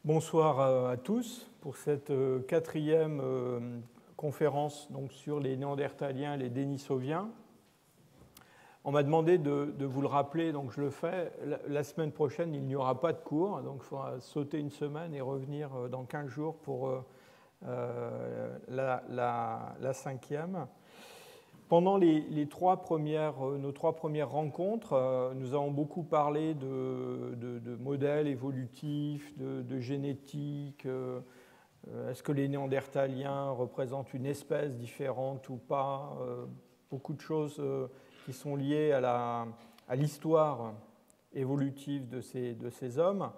Bonsoir à tous pour cette quatrième conférence donc, sur les Néandertaliens et les Denisoviens. On m'a demandé de vous le rappeler, donc je le fais. La semaine prochaine, il n'y aura pas de cours, donc il faudra sauter une semaine et revenir dans 15 jours pour la cinquième. Pendant nos trois premières rencontres, nous avons beaucoup parlé de modèles évolutifs, de génétique. Est-ce que les Néandertaliens représentent une espèce différente ou pas? Beaucoup de choses qui sont liées à l'histoire évolutive de ces hommes.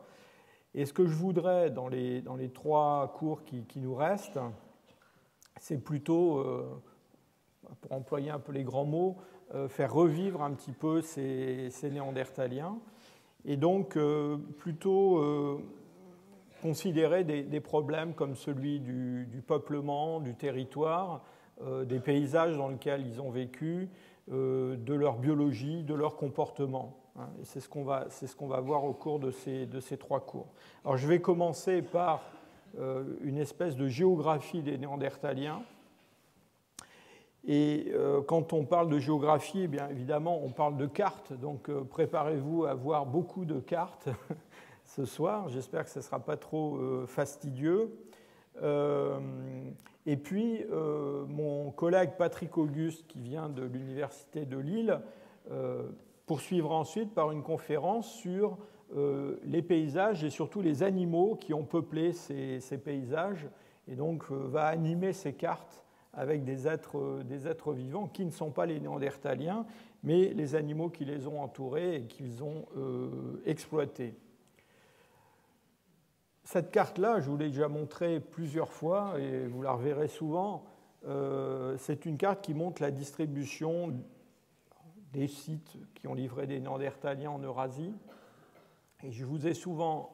Et ce que je voudrais dans les trois cours qui nous restent, c'est plutôt... pour employer un peu les grands mots, faire revivre un petit peu ces Néandertaliens et donc plutôt considérer des problèmes comme celui du peuplement, du territoire, des paysages dans lesquels ils ont vécu, de leur biologie, de leur comportement. Et c'est ce qu'on va voir au cours de ces trois cours. Alors je vais commencer par une espèce de géographie des Néandertaliens. Et quand on parle de géographie, eh bien évidemment, on parle de cartes. Donc préparez-vous à voir beaucoup de cartes ce soir. J'espère que ce ne sera pas trop fastidieux. Et puis, mon collègue Patrick Auguste, qui vient de l'Université de Lille, poursuivra ensuite par une conférence sur les paysages et surtout les animaux qui ont peuplé ces paysages. Et donc, va animer ces cartes avec des êtres vivants qui ne sont pas les Néandertaliens, mais les animaux qui les ont entourés et qu'ils ont exploités. Cette carte-là, je vous l'ai déjà montrée plusieurs fois et vous la reverrez souvent. C'est une carte qui montre la distribution des sites qui ont livré des Néandertaliens en Eurasie. Et je vous ai souvent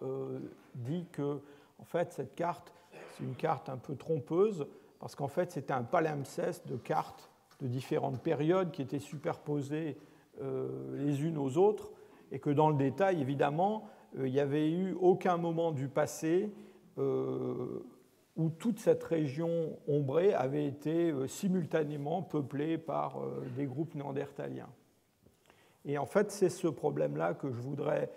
dit que, en fait, cette carte, c'est une carte un peu trompeuse, parce qu'en fait, c'était un palimpseste de cartes de différentes périodes qui étaient superposées les unes aux autres, et que dans le détail, évidemment, il n'y avait eu aucun moment du passé où toute cette région ombrée avait été simultanément peuplée par des groupes néandertaliens. Et en fait, c'est ce problème-là que je voudrais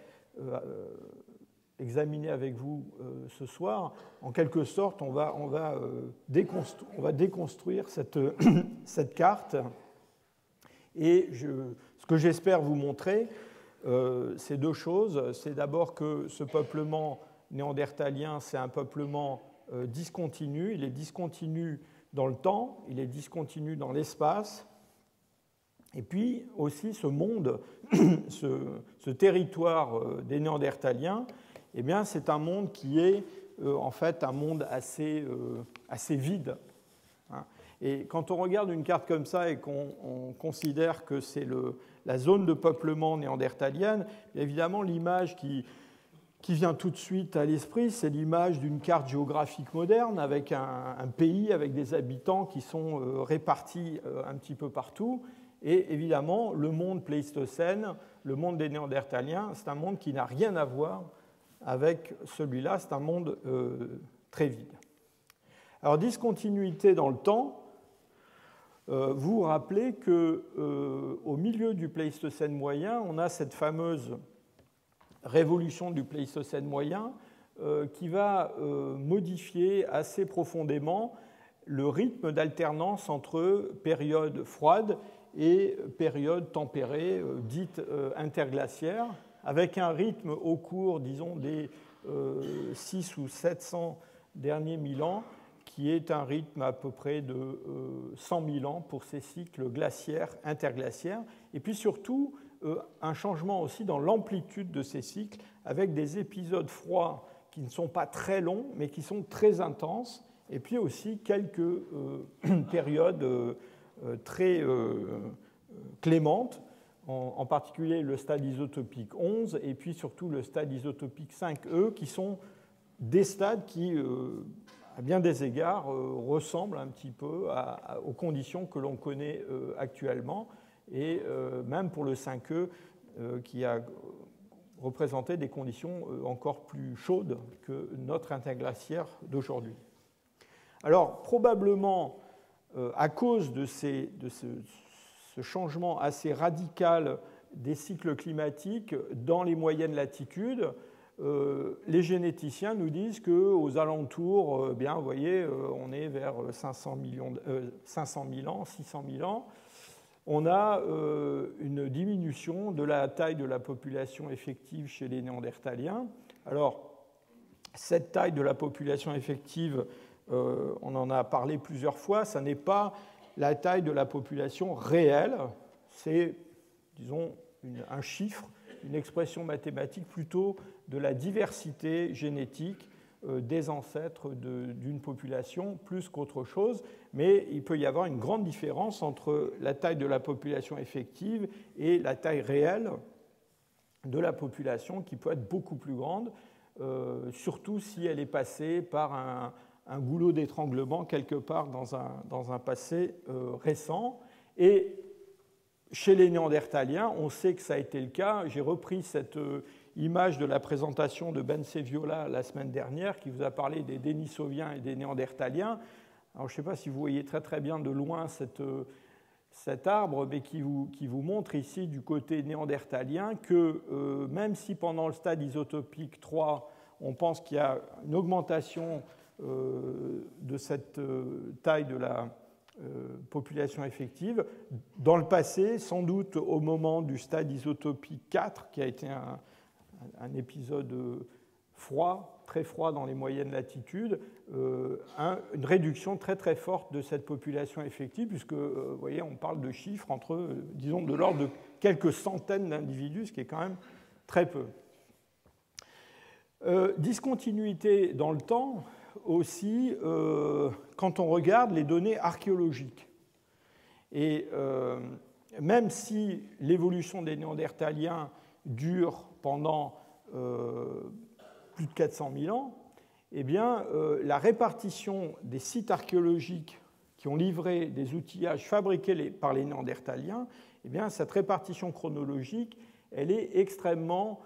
examiner avec vous ce soir. En quelque sorte, on va déconstruire cette carte. Et ce que j'espère vous montrer, c'est deux choses. C'est d'abord que ce peuplement néandertalien, c'est un peuplement discontinu. Il est discontinu dans le temps, il est discontinu dans l'espace. Et puis aussi ce monde, ce territoire des Néandertaliens, eh bien, c'est un monde qui est en fait un monde assez vide. Et quand on regarde une carte comme ça et qu'on considère que c'est la zone de peuplement néandertalienne, évidemment, l'image qui vient tout de suite à l'esprit, c'est l'image d'une carte géographique moderne avec un pays, avec des habitants qui sont répartis un petit peu partout. Et évidemment, le monde pléistocène, le monde des Néandertaliens, c'est un monde qui n'a rien à voir avec celui-là, c'est un monde très vide. Alors, discontinuité dans le temps, vous vous rappelez qu'au milieu du Pléistocène moyen, on a cette fameuse révolution du Pléistocène moyen qui va modifier assez profondément le rythme d'alternance entre période froide et période tempérée, dite interglaciaire, avec un rythme au cours, disons, des 600 ou 700 derniers 1000 ans, qui est un rythme à peu près de 100 000 ans pour ces cycles glaciaires, interglaciaires, et puis surtout un changement aussi dans l'amplitude de ces cycles, avec des épisodes froids qui ne sont pas très longs, mais qui sont très intenses, et puis aussi quelques périodes très clémentes, en particulier le stade isotopique 11 et puis surtout le stade isotopique 5e, qui sont des stades qui, à bien des égards, ressemblent un petit peu aux conditions que l'on connaît actuellement. Et même pour le 5e, qui a représentaient des conditions encore plus chaudes que notre interglaciaire d'aujourd'hui. Alors, probablement, à cause de ce changement assez radical des cycles climatiques dans les moyennes latitudes, les généticiens nous disent qu'aux alentours, bien, vous voyez, on est vers 500 000 ans, 600 000 ans, on a une diminution de la taille de la population effective chez les Néandertaliens. Alors, cette taille de la population effective, on en a parlé plusieurs fois, ça n'est pas la taille de la population réelle, c'est, disons, un chiffre, une expression mathématique plutôt de la diversité génétique des ancêtres d'une population plus qu'autre chose, mais il peut y avoir une grande différence entre la taille de la population effective et la taille réelle de la population qui peut être beaucoup plus grande, surtout si elle est passée par un goulot d'étranglement quelque part dans un passé récent. Et chez les Néandertaliens, on sait que ça a été le cas. J'ai repris cette image de la présentation de Ben Seviola la semaine dernière, qui vous a parlé des Denisoviens et des Néandertaliens. Alors, je ne sais pas si vous voyez très très bien de loin cet arbre, mais qui vous montre ici du côté néandertalien que même si pendant le stade isotopique 3, on pense qu'il y a une augmentation de cette taille de la population effective, dans le passé, sans doute au moment du stade isotopique 4, qui a été un épisode froid, très froid dans les moyennes latitudes, une réduction très très forte de cette population effective, puisque vous voyez, on parle de chiffres entre, disons, de l'ordre de quelques centaines d'individus, ce qui est quand même très peu. Discontinuité dans le temps aussi quand on regarde les données archéologiques. Et même si l'évolution des Néandertaliens dure pendant plus de 400 000 ans, eh bien, la répartition des sites archéologiques qui ont livré des outillages fabriqués par les Néandertaliens, eh bien, cette répartition chronologique, elle est extrêmement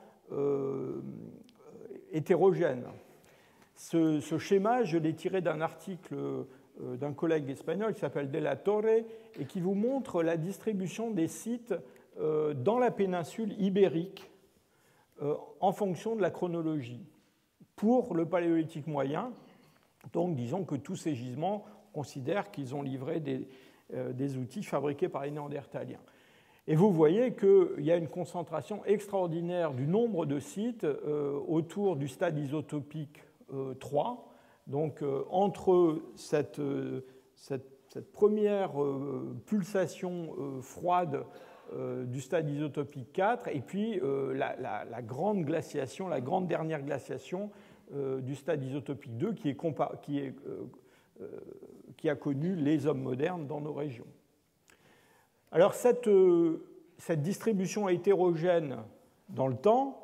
hétérogène. Ce schéma, je l'ai tiré d'un article d'un collègue espagnol qui s'appelle De la Torre et qui vous montre la distribution des sites dans la péninsule ibérique en fonction de la chronologie. Pour le paléolithique moyen, donc disons que tous ces gisements, on considère qu'ils ont livré des outils fabriqués par les Néandertaliens. Et vous voyez qu'il y a une concentration extraordinaire du nombre de sites autour du stade isotopique 3. Donc entre cette première pulsation froide du stade isotopique 4 et puis la grande glaciation, la grande dernière glaciation du stade isotopique 2 qui a connu les hommes modernes dans nos régions. Alors cette distribution hétérogène dans le temps,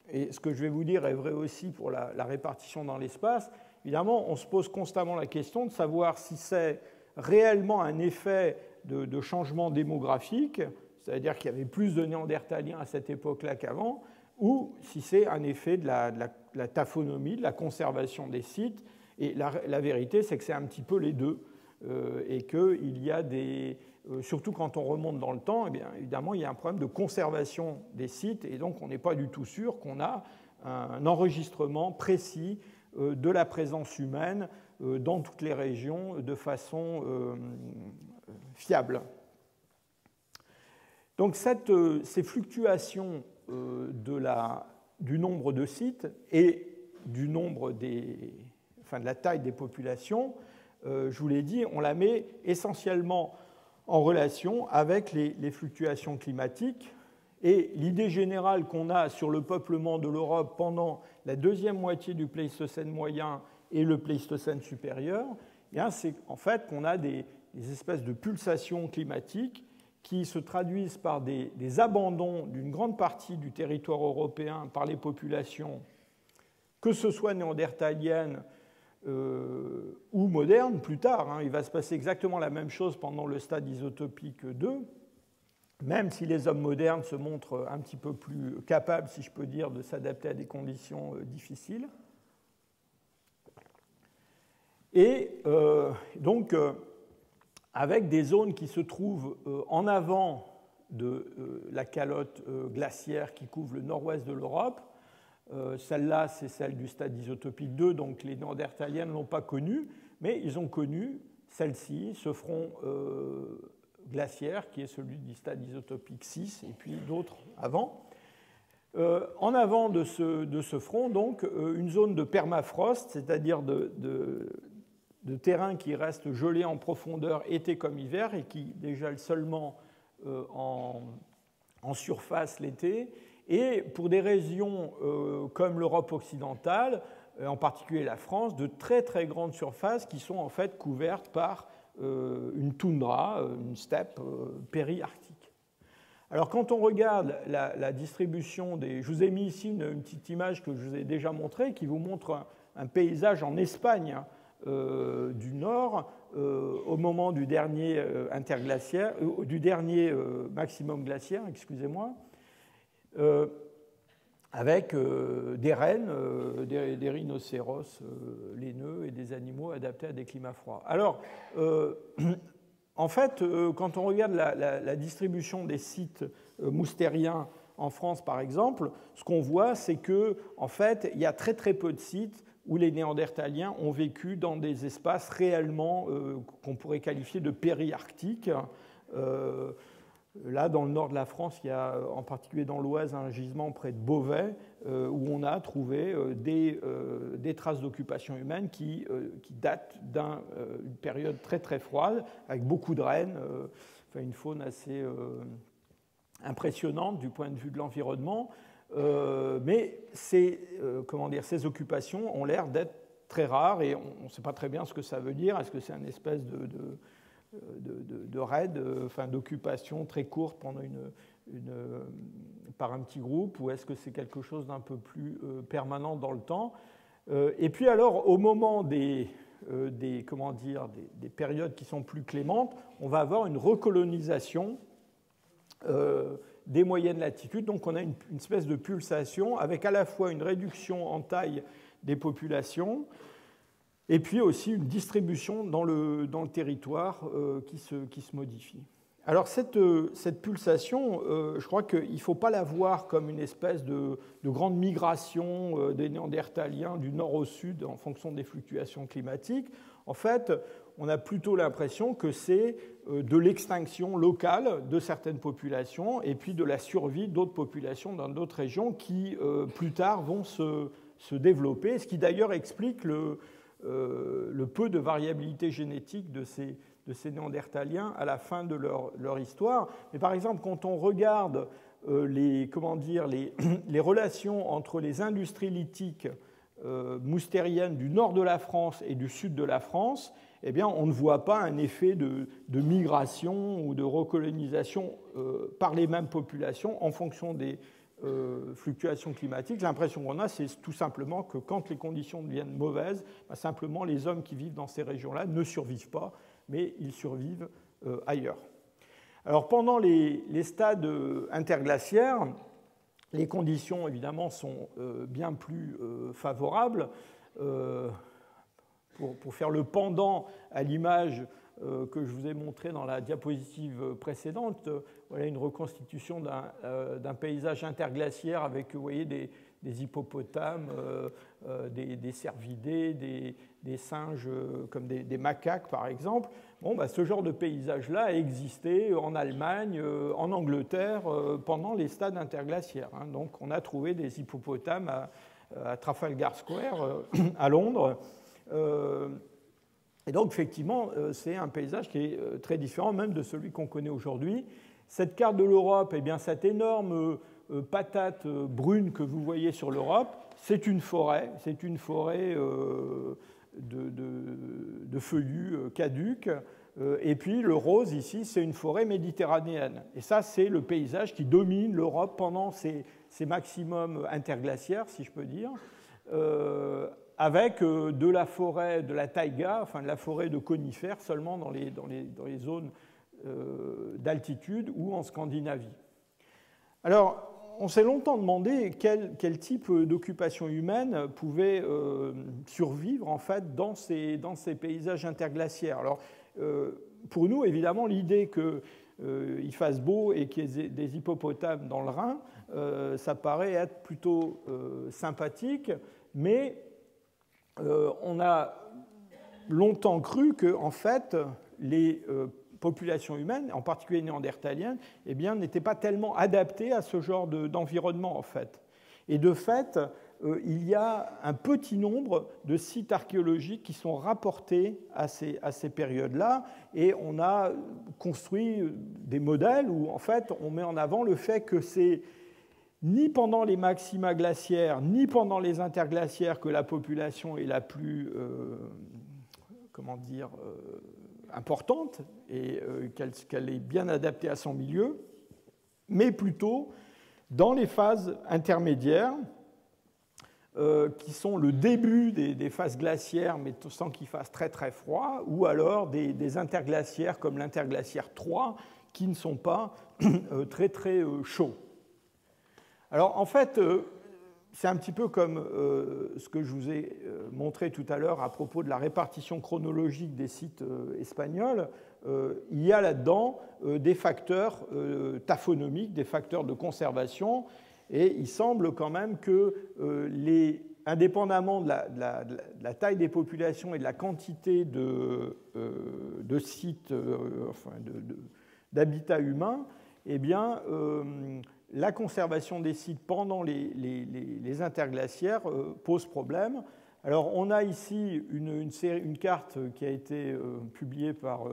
et ce que je vais vous dire est vrai aussi pour la répartition dans l'espace, évidemment, on se pose constamment la question de savoir si c'est réellement un effet de changement démographique, c'est-à-dire qu'il y avait plus de Néandertaliens à cette époque-là qu'avant, ou si c'est un effet de la taphonomie, de la conservation des sites. Et la vérité, c'est que c'est un petit peu les deux, et qu'il y a surtout quand on remonte dans le temps, eh bien, évidemment, il y a un problème de conservation des sites, et donc on n'est pas du tout sûr qu'on a un enregistrement précis de la présence humaine dans toutes les régions de façon fiable. Donc ces fluctuations du nombre de sites et du nombre de la taille des populations, je vous l'ai dit, on la met essentiellement en relation avec les fluctuations climatiques. Et l'idée générale qu'on a sur le peuplement de l'Europe pendant la deuxième moitié du Pléistocène moyen et le Pléistocène supérieur, c'est en fait qu'on a des espèces de pulsations climatiques qui se traduisent par des abandons d'une grande partie du territoire européen par les populations, que ce soit néandertaliennes ou modernes plus tard. Il va se passer exactement la même chose pendant le stade isotopique 2. même si les hommes modernes se montrent un petit peu plus capables, si je peux dire, de s'adapter à des conditions difficiles. Et donc, avec des zones qui se trouvent en avant de la calotte glaciaire qui couvre le nord-ouest de l'Europe. Celle-là, c'est celle du stade isotopique 2, donc les Néandertaliens ne l'ont pas connue, mais ils ont connu celle-ci, ce front glaciaire qui est celui du stade isotopique 6, et puis d'autres avant. En avant de ce front, donc, une zone de permafrost, c'est-à-dire de terrain qui reste gelé en profondeur été comme hiver et qui dégèle seulement en surface l'été, et pour des régions comme l'Europe occidentale, en particulier la France, de très très grandes surfaces qui sont en fait couvertes par une toundra, une steppe périarctique. Alors quand on regarde la distribution des... Je vous ai mis ici une petite image que je vous ai déjà montrée qui vous montre un paysage en Espagne du Nord au moment du dernier interglaciaire, du dernier maximum glaciaire, excusez-moi, avec des rennes, des rhinocéros laineux et des animaux adaptés à des climats froids. Alors, en fait, quand on regarde la distribution des sites moustériens en France, par exemple, ce qu'on voit, c'est que, en fait, il y a très très peu de sites où les Néandertaliens ont vécu dans des espaces réellement qu'on pourrait qualifier de périarctiques. Là, dans le nord de la France, il y a en particulier dans l'Oise un gisement près de Beauvais où on a trouvé des traces d'occupation humaine qui datent d'une période très très froide, avec beaucoup de rennes, une faune assez impressionnante du point de vue de l'environnement. Mais ces occupations ont l'air d'être très rares et on ne sait pas très bien ce que ça veut dire. Est-ce que c'est une espèce de raid, d'occupation très courte pendant par un petit groupe, ou est-ce que c'est quelque chose d'un peu plus permanent dans le temps? Et puis alors, au moment des périodes qui sont plus clémentes, on va avoir une recolonisation des moyennes latitudes. Donc on a une espèce de pulsation avec à la fois une réduction en taille des populations et puis aussi une distribution dans le territoire qui se modifie. Alors cette pulsation, je crois qu'il ne faut pas la voir comme une espèce de grande migration des Néandertaliens du nord au sud en fonction des fluctuations climatiques. En fait, on a plutôt l'impression que c'est de l'extinction locale de certaines populations et puis de la survie d'autres populations dans d'autres régions qui, plus tard, vont se développer, ce qui d'ailleurs explique le peu de variabilité génétique de ces Néandertaliens à la fin de leur histoire. Mais par exemple, quand on regarde les relations entre les industries lithiques moustériennes du nord de la France et du sud de la France, eh bien, on ne voit pas un effet de migration ou de recolonisation par les mêmes populations en fonction des fluctuations climatiques. L'impression qu'on a, c'est tout simplement que quand les conditions deviennent mauvaises, simplement les hommes qui vivent dans ces régions-là ne survivent pas, mais ils survivent ailleurs. Alors, pendant les stades interglaciaires, les conditions, évidemment, sont bien plus favorables. Pour faire le pendant à l'image que je vous ai montrée dans la diapositive précédente, voilà une reconstitution d'un paysage interglaciaire avec, vous voyez, des hippopotames, des cervidés, des singes comme des macaques, par exemple. Bon, ce genre de paysage-là a existé en Allemagne, en Angleterre, pendant les stades interglaciaires. Donc, on a trouvé des hippopotames à Trafalgar Square, à Londres. Et donc, effectivement, c'est un paysage qui est très différent même de celui qu'on connaît aujourd'hui. Cette carte de l'Europe, eh bien, cette énorme patate brune que vous voyez sur l'Europe, c'est une forêt de feuillus caducs. Et puis, le rose, ici, c'est une forêt méditerranéenne. Et ça, c'est le paysage qui domine l'Europe pendant ces maximums interglaciaires, si je peux dire. Avec de la forêt, de la taïga, enfin de la forêt de conifères seulement dans les zones d'altitude ou en Scandinavie. Alors, on s'est longtemps demandé quel type d'occupation humaine pouvait survivre en fait dans ces paysages interglaciaires. Alors, pour nous, évidemment, l'idée qu'il fasse beau et qu'il y ait des hippopotames dans le Rhin, ça paraît être plutôt sympathique, mais on a longtemps cru que, en fait, les populations humaines, en particulier néandertaliennes, eh bien, n'étaient pas tellement adaptées à ce genre d'environnement, en fait. Et de fait, il y a un petit nombre de sites archéologiques qui sont rapportés à ces périodes-là, et on a construit des modèles où, en fait, on met en avant le fait que c'est ni pendant les maxima glaciaires, ni pendant les interglaciaires que la population est la plus, importante et qu'elle est bien adaptée à son milieu, mais plutôt dans les phases intermédiaires, qui sont le début des phases glaciaires, mais sans qu'il fasse très très froid, ou alors des interglaciaires comme l'interglaciaire 3, qui ne sont pas très très chauds. Alors en fait, c'est un petit peu comme ce que je vous ai montré tout à l'heure à propos de la répartition chronologique des sites espagnols. Il y a là-dedans des facteurs taphonomiques, des facteurs de conservation, et il semble quand même que, indépendamment de la taille des populations et de la quantité de sites, d'habitats humains, eh bien, la conservation des sites pendant les interglaciaires pose problème. Alors, on a ici une carte qui a été publiée par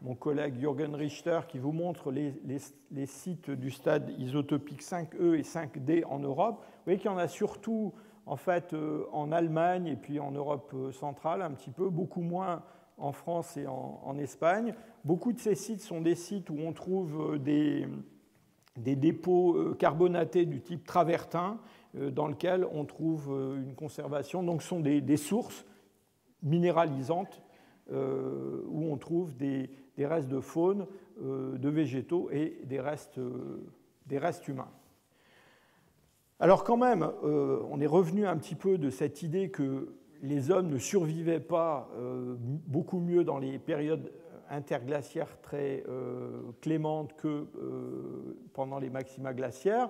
mon collègue Jürgen Richter qui vous montre les sites du stade isotopique 5E et 5D en Europe. Vous voyez qu'il y en a surtout en fait, en Allemagne et puis en Europe centrale un petit peu, beaucoup moins en France et en Espagne. Beaucoup de ces sites sont des sites où on trouve des dépôts carbonatés du type travertin dans lesquels on trouve une conservation. Donc ce sont des sources minéralisantes où on trouve des restes de faune, de végétaux et des restes humains. Alors quand même, on est revenu un petit peu de cette idée que les hommes ne survivaient pas beaucoup mieux dans les périodes interglaciaires très clémentes que pendant les maxima glaciaires.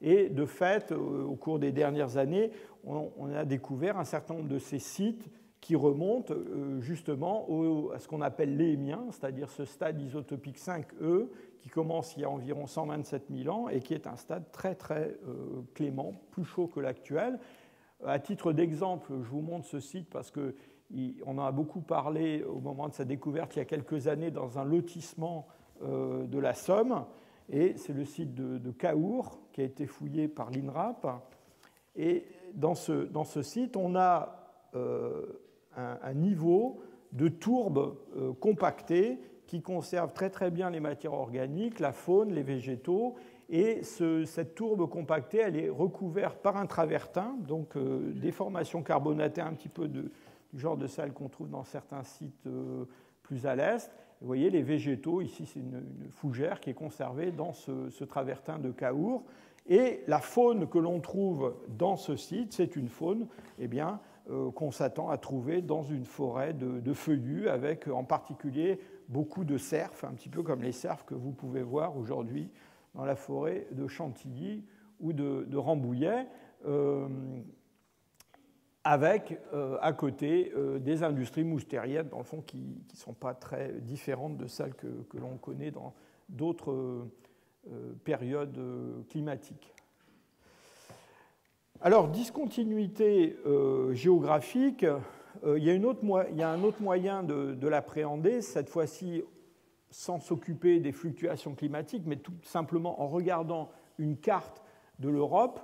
Et de fait, au cours des dernières années, on a découvert un certain nombre de ces sites qui remontent justement à ce qu'on appelle l'Émien, c'est-à-dire ce stade isotopique 5E qui commence il y a environ 127 000 ans et qui est un stade très très clément, plus chaud que l'actuel. À titre d'exemple, je vous montre ce site parce qu'on en a beaucoup parlé au moment de sa découverte il y a quelques années dans un lotissement de la Somme, et c'est le site de Cahors qui a été fouillé par l'INRAP. Et dans ce site, on a un niveau de tourbe compactée qui conserve très très bien les matières organiques, la faune, les végétaux, et cette tourbe compactée, elle est recouverte par un travertin, donc des formations carbonatées un petit peu du genre de sel qu'on trouve dans certains sites plus à l'est. Vous voyez les végétaux, ici c'est une fougère qui est conservée dans ce travertin de Cahors, et la faune que l'on trouve dans ce site, c'est une faune qu'on s'attend à trouver dans une forêt de feuillus, avec en particulier beaucoup de cerfs, un petit peu comme les cerfs que vous pouvez voir aujourd'hui dans la forêt de Chantilly ou de Rambouillet, avec à côté des industries moustériennes, dans le fond, qui ne sont pas très différentes de celles que l'on connaît dans d'autres périodes climatiques. Alors, discontinuité géographique, il y a un autre moyen de l'appréhender, cette fois-ci sans s'occuper des fluctuations climatiques, mais tout simplement en regardant une carte de l'Europe,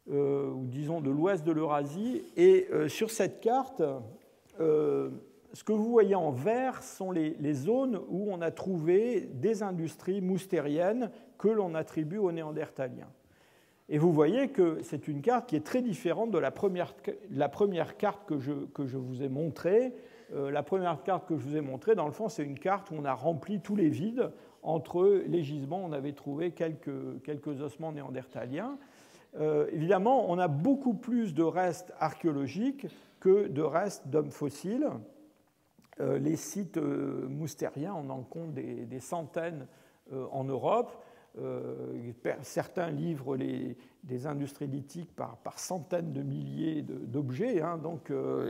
ou disons de l'ouest de l'Eurasie. Et sur cette carte, ce que vous voyez en vert sont les zones où on a trouvé des industries moustériennes que l'on attribue aux Néandertaliens. Et vous voyez que c'est une carte qui est très différente de la première carte que je vous ai montrée, La première carte que je vous ai montrée, dans le fond, c'est une carte où on a rempli tous les vides. Entre les gisements, on avait trouvé quelques ossements néandertaliens. Évidemment, on a beaucoup plus de restes archéologiques que de restes d'hommes fossiles. Les sites moustériens, on en compte des centaines en Europe. Certains livrent des industries lithiques par centaines de milliers d'objets, hein,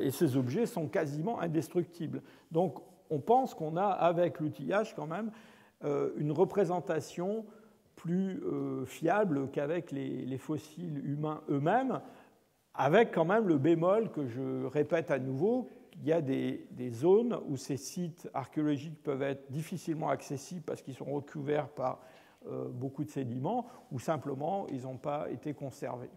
et ces objets sont quasiment indestructibles. Donc on pense qu'on a, avec l'outillage quand même, une représentation plus fiable qu'avec les fossiles humains eux-mêmes, avec quand même le bémol que je répète à nouveau, il y a des zones où ces sites archéologiques peuvent être difficilement accessibles parce qu'ils sont recouverts par beaucoup de sédiments, ou simplement ils n'ont pas été conservés.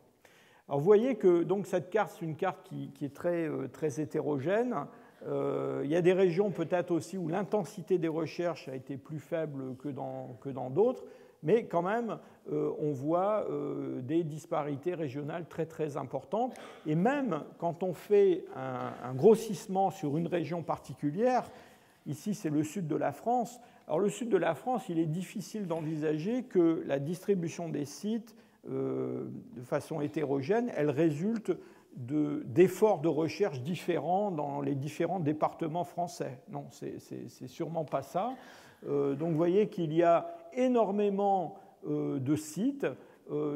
Alors vous voyez que donc, cette carte, c'est une carte qui est très hétérogène. Il y a des régions peut-être aussi où l'intensité des recherches a été plus faible que dans d'autres, mais quand même, on voit des disparités régionales très importantes. Et même quand on fait un grossissement sur une région particulière, ici c'est le sud de la France. Alors le sud de la France, il est difficile d'envisager que la distribution des sites de façon hétérogène, elle résulte d'efforts de recherche différents dans les différents départements français. Non, c'est sûrement pas ça. Donc vous voyez qu'il y a énormément de sites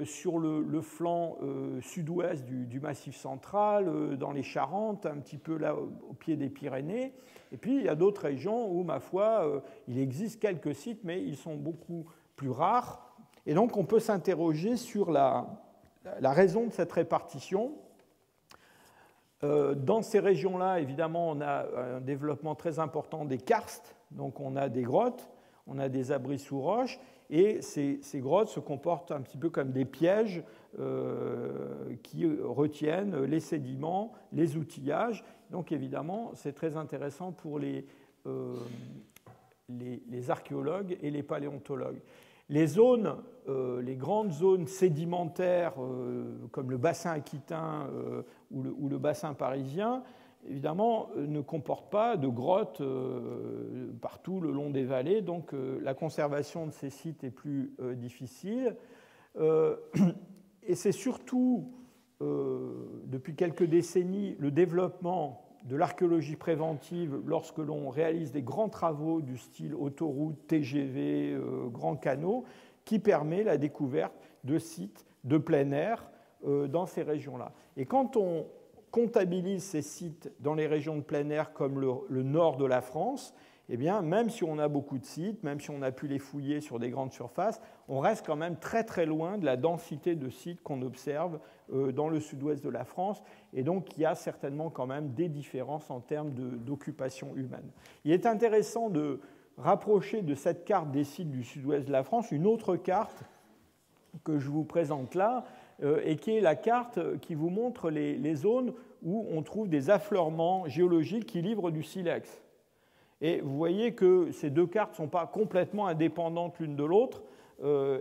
sur le flanc sud-ouest du Massif central, dans les Charentes, un petit peu là au pied des Pyrénées. Et puis il y a d'autres régions où, ma foi, il existe quelques sites, mais ils sont beaucoup plus rares. Et donc on peut s'interroger sur la raison de cette répartition. Dans ces régions-là, évidemment, on a un développement très important des karstes, donc on a des grottes, on a des abris sous roches, et ces grottes se comportent un petit peu comme des pièges qui retiennent les sédiments, les outillages. Donc évidemment, c'est très intéressant pour les archéologues et les paléontologues. Les zones, les grandes zones sédimentaires, comme le bassin aquitain ou le bassin parisien, évidemment, ne comportent pas de grottes partout le long des vallées, donc la conservation de ces sites est plus difficile. Et c'est surtout, depuis quelques décennies, le développement de l'archéologie préventive lorsque l'on réalise des grands travaux du style autoroute, TGV, grands canaux, qui permet la découverte de sites de plein air dans ces régions-là. Et quand on comptabilise ces sites dans les régions de plein air comme le nord de la France, eh bien, même si on a beaucoup de sites, même si on a pu les fouiller sur des grandes surfaces, on reste quand même très loin de la densité de sites qu'on observe dans le sud-ouest de la France. Et donc, il y a certainement quand même des différences en termes d'occupation humaine. Il est intéressant de rapprocher de cette carte des sites du sud-ouest de la France une autre carte que je vous présente là, et qui est la carte qui vous montre les zones où on trouve des affleurements géologiques qui livrent du silex. Et vous voyez que ces deux cartes ne sont pas complètement indépendantes l'une de l'autre.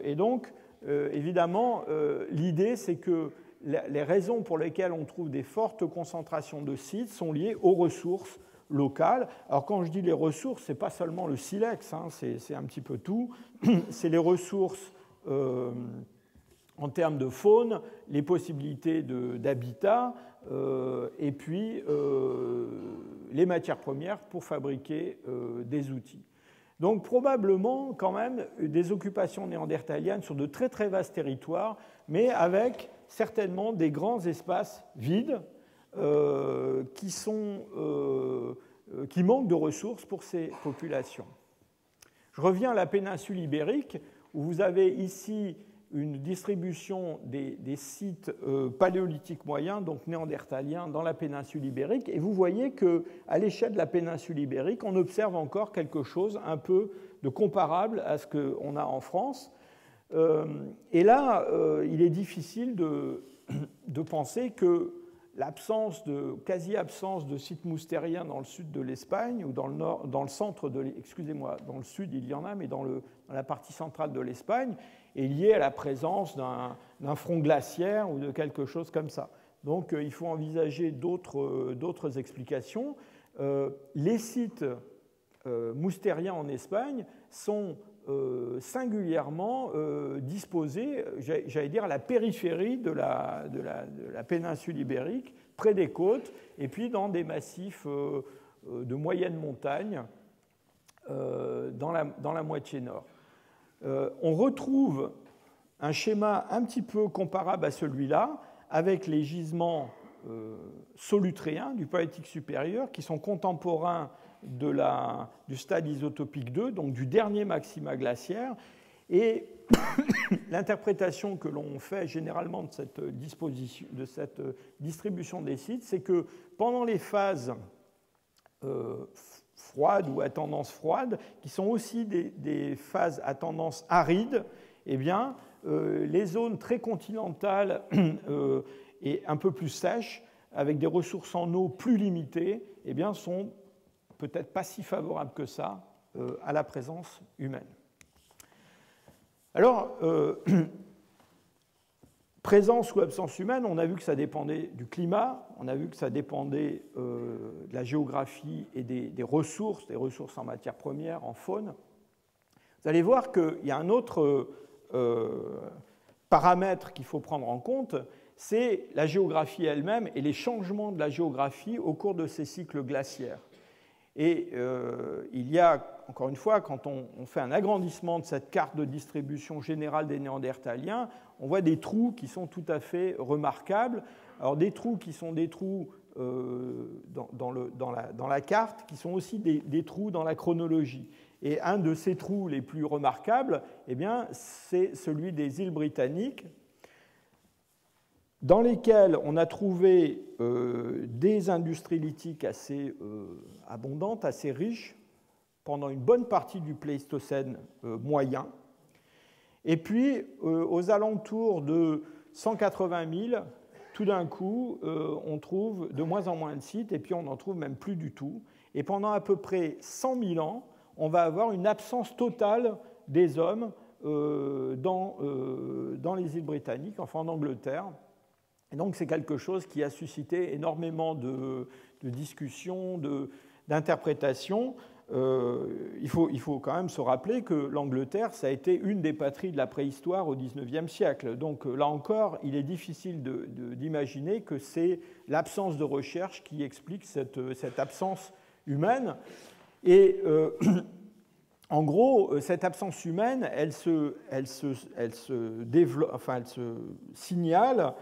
Et donc, évidemment, l'idée, c'est que les raisons pour lesquelles on trouve des fortes concentrations de sites sont liées aux ressources locales. Alors, quand je dis les ressources, ce n'est pas seulement le silex, hein, c'est un petit peu tout. C'est les ressources en termes de faune, les possibilités d'habitat, et puis les matières premières pour fabriquer des outils. Donc probablement quand même des occupations néandertaliennes sur de très vastes territoires, mais avec certainement des grands espaces vides qui manquent de ressources pour ces populations. Je reviens à la péninsule ibérique, où vous avez ici une distribution des sites paléolithiques moyens, donc néandertaliens, dans la péninsule ibérique. Et vous voyez qu'à l'échelle de la péninsule ibérique, on observe encore quelque chose un peu de comparable à ce qu'on a en France. Et là, il est difficile de penser que l'absence quasi-absence de sites moustériens dans le sud de l'Espagne ou dans le centre de dans le sud il y en a, mais dans la partie centrale de l'Espagne, est liée à la présence d'un front glaciaire ou de quelque chose comme ça. Donc il faut envisager d'autres explications. les sites moustériens en Espagne sont singulièrement disposés, j'allais dire, à la périphérie de la péninsule ibérique, près des côtes, et puis dans des massifs de moyenne montagne dans la moitié nord. On retrouve un schéma un petit peu comparable à celui-là, avec les gisements solutréens du Paléolithique supérieur, qui sont contemporains du stade isotopique 2, donc du dernier maxima glaciaire. Et l'interprétation que l'on fait généralement de cette distribution des sites, c'est que pendant les phases froides ou à tendance froide, qui sont aussi des phases à tendance aride, eh bien, les zones très continentales et un peu plus sèches, avec des ressources en eau plus limitées, eh bien, sont peut-être pas si favorables que ça à la présence humaine. Alors, présence ou absence humaine, on a vu que ça dépendait du climat, on a vu que ça dépendait de la géographie et des ressources en matières premières, en faune. Vous allez voir qu'il y a un autre paramètre qu'il faut prendre en compte, c'est la géographie elle-même et les changements de la géographie au cours de ces cycles glaciaires. Et il y a, encore une fois, quand on fait un agrandissement de cette carte de distribution générale des Néandertaliens, on voit des trous qui sont tout à fait remarquables. Alors des trous qui sont des trous dans la carte, qui sont aussi des trous dans la chronologie. Et un de ces trous les plus remarquables, eh bien, c'est celui des îles Britanniques, dans lesquelles on a trouvé des industries lithiques assez abondantes, assez riches, pendant une bonne partie du Pléistocène moyen. Et puis, aux alentours de 180 000, tout d'un coup, on trouve de moins en moins de sites, et puis on n'en trouve même plus du tout. Et pendant à peu près 100 000 ans, on va avoir une absence totale des hommes dans les îles Britanniques, enfin en Angleterre. Et donc c'est quelque chose qui a suscité énormément de discussions, d'interprétations. Il faut quand même se rappeler que l'Angleterre, ça a été une des patries de la préhistoire au XIXe siècle. Donc là encore, il est difficile d'imaginer que c'est l'absence de recherche qui explique cette absence humaine. Et en gros, cette absence humaine, elle se signale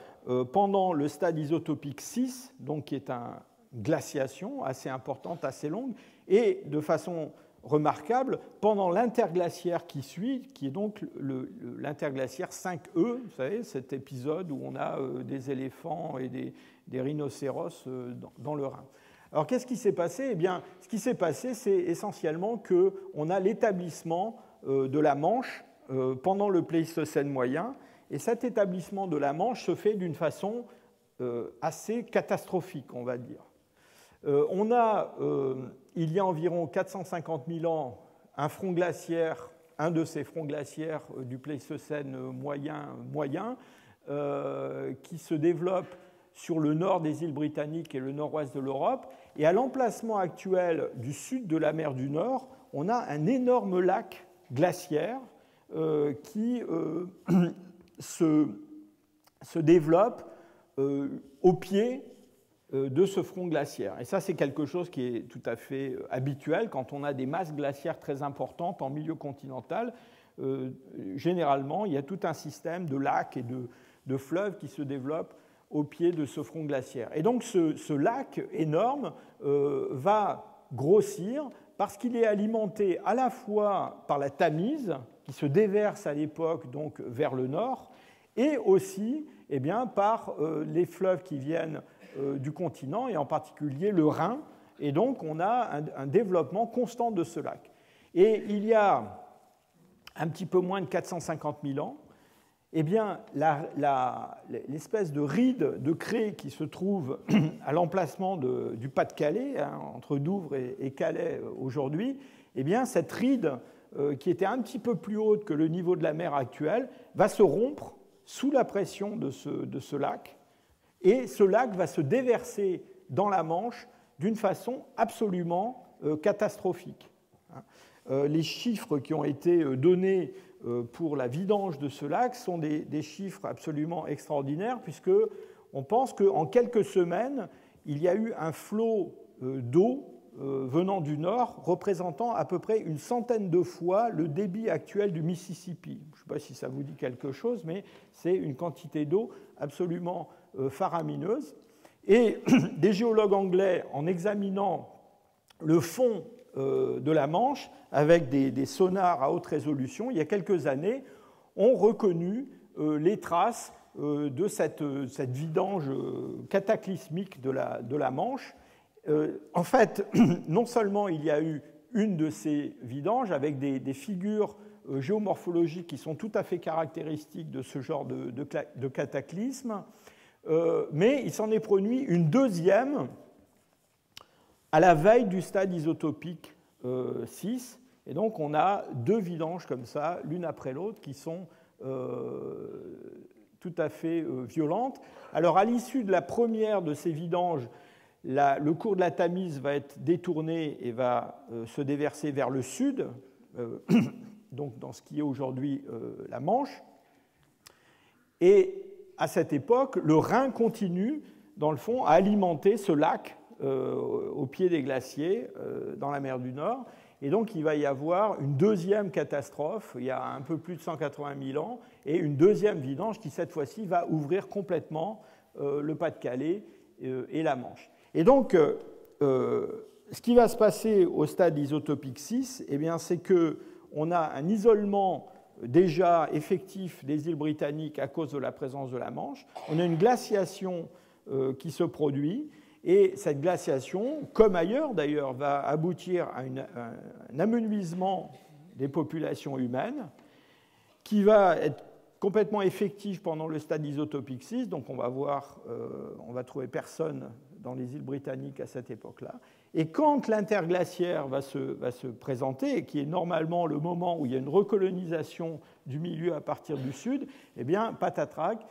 pendant le stade isotopique 6, donc qui est une glaciation assez importante, assez longue, et de façon remarquable pendant l'interglaciaire qui suit, qui est donc l'interglaciaire 5E, vous savez, cet épisode où on a des éléphants et des rhinocéros dans le Rhin. Alors qu'est-ce qui s'est passé ? Eh bien, ce qui s'est passé, c'est essentiellement qu'on a l'établissement de la Manche pendant le Pléistocène moyen, et cet établissement de la Manche se fait d'une façon assez catastrophique, on va dire. Il y a environ 450 000 ans, un front glaciaire, un de ces fronts glaciaires du Pléistocène moyen qui se développe sur le nord des îles Britanniques et le nord-ouest de l'Europe. Et à l'emplacement actuel du sud de la mer du Nord, on a un énorme lac glaciaire qui se développe au pied de ce front glaciaire. Et ça, c'est quelque chose qui est tout à fait habituel quand on a des masses glaciaires très importantes en milieu continental. Généralement, il y a tout un système de lacs et de fleuves qui se développent au pied de ce front glaciaire. Et donc ce lac énorme va grossir parce qu'il est alimenté à la fois par la Tamise, qui se déverse à l'époque donc vers le nord, et aussi eh bien, par les fleuves qui viennent du continent, et en particulier le Rhin. Et donc on a un développement constant de ce lac. Et il y a un petit peu moins de 450 000 ans, eh bien, l'espèce de ride de craie qui se trouve à l'emplacement du Pas-de-Calais, hein, entre Douvres et Calais aujourd'hui, eh bien, cette ride qui était un petit peu plus haute que le niveau de la mer actuel va se rompre sous la pression de ce lac, et ce lac va se déverser dans la Manche d'une façon absolument catastrophique. Les chiffres qui ont été donnés pour la vidange de ce lac sont des chiffres absolument extraordinaires, puisqu'on pense qu'en quelques semaines, il y a eu un flot d'eau venant du nord représentant à peu près une centaine de fois le débit actuel du Mississippi. Je ne sais pas si ça vous dit quelque chose, mais c'est une quantité d'eau absolument faramineuse. Et des géologues anglais, en examinant le fond de la Manche avec des sonars à haute résolution, il y a quelques années, ont reconnu les traces de cette vidange cataclysmique de la Manche. En fait, non seulement il y a eu une de ces vidanges avec des figures géomorphologiques qui sont tout à fait caractéristiques de ce genre de cataclysme, mais il s'en est produit une deuxième à la veille du stade isotopique 6. Et donc on a deux vidanges comme ça, l'une après l'autre, qui sont tout à fait violentes. Alors à l'issue de la première de ces vidanges, le cours de la Tamise va être détourné et va se déverser vers le sud, donc dans ce qui est aujourd'hui la Manche. Et à cette époque, le Rhin continue, dans le fond, à alimenter ce lac au pied des glaciers dans la mer du Nord. Et donc, il va y avoir une deuxième catastrophe, il y a un peu plus de 180 000 ans, et une deuxième vidange qui, cette fois-ci, va ouvrir complètement le Pas-de-Calais et la Manche. Et donc, ce qui va se passer au stade isotopique 6, eh bien, c'est qu'on a un isolement déjà effectif des îles britanniques à cause de la présence de la Manche. On a une glaciation qui se produit, et cette glaciation, comme ailleurs d'ailleurs, va aboutir à un amenuisement des populations humaines qui va être complètement effectif pendant le stade isotopique 6. Donc on va trouver personne dans les îles britanniques à cette époque-là. Et quand l'interglaciaire va se présenter, et qui est normalement le moment où il y a une recolonisation du milieu à partir du sud, eh bien, patatrac,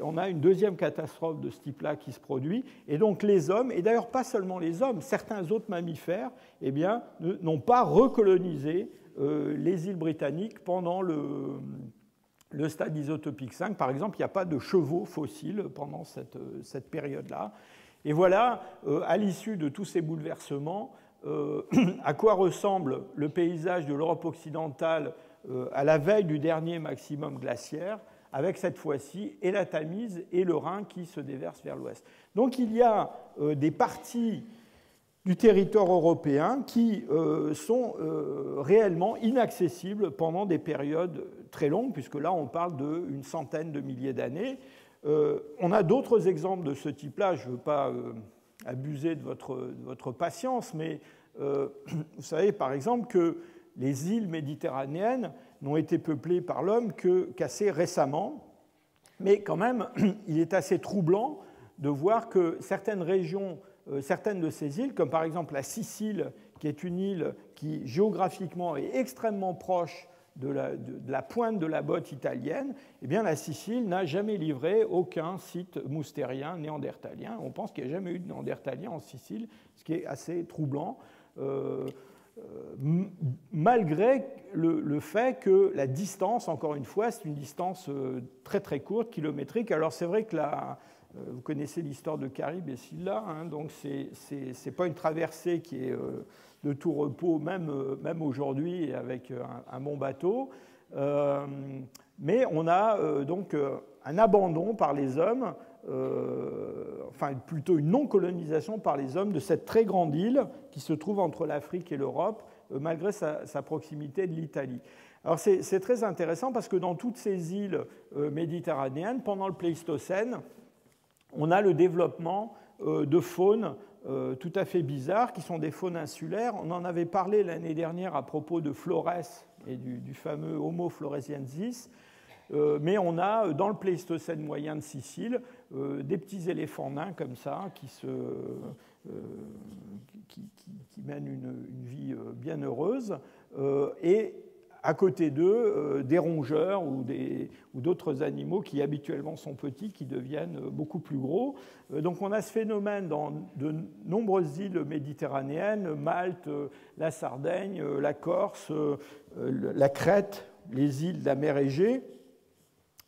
on a une deuxième catastrophe de ce type-là qui se produit. Et donc les hommes, et d'ailleurs pas seulement les hommes, certains autres mammifères, eh bien, n'ont pas recolonisé les îles britanniques pendant le stade isotopique 5. Par exemple, il n'y a pas de chevaux fossiles pendant cette période-là. Et voilà, à l'issue de tous ces bouleversements, à quoi ressemble le paysage de l'Europe occidentale à la veille du dernier maximum glaciaire, avec cette fois-ci et la Tamise et le Rhin qui se déversent vers l'ouest. Donc il y a des parties du territoire européen qui sont réellement inaccessibles pendant des périodes très longues, puisque là on parle d'une centaine de milliers d'années. On a d'autres exemples de ce type-là. Je ne veux pas abuser de votre patience, mais vous savez par exemple que les îles méditerranéennes n'ont été peuplées par l'homme qu'assez récemment. Mais quand même, il est assez troublant de voir que certaines régions, certaines de ces îles, comme par exemple la Sicile, qui est une île qui géographiquement est extrêmement proche de la pointe de la botte italienne, eh bien, la Sicile n'a jamais livré aucun site moustérien, néandertalien. On pense qu'il n'y a jamais eu de néandertalien en Sicile, ce qui est assez troublant, malgré le fait que la distance, encore une fois, c'est une distance très très courte, kilométrique. Alors c'est vrai que vous connaissez l'histoire de Caribe et Scylla, hein, donc c'est pas une traversée qui est de tout repos, même aujourd'hui, avec un bon bateau. Mais on a donc un abandon par les hommes, enfin plutôt une non-colonisation par les hommes de cette très grande île qui se trouve entre l'Afrique et l'Europe, malgré sa proximité de l'Italie. Alors c'est très intéressant parce que dans toutes ces îles méditerranéennes, pendant le Pléistocène, on a le développement de faunes tout à fait bizarres, qui sont des faunes insulaires. On en avait parlé l'année dernière à propos de Flores et du fameux Homo floresiensis. Mais on a, dans le Pléistocène moyen de Sicile, des petits éléphants nains comme ça, qui mènent une vie bien heureuse. Et à côté d'eux des rongeurs ou d'autres animaux qui habituellement sont petits, qui deviennent beaucoup plus gros. Donc on a ce phénomène dans de nombreuses îles méditerranéennes, Malte, la Sardaigne, la Corse, la Crète, les îles de la mer Égée.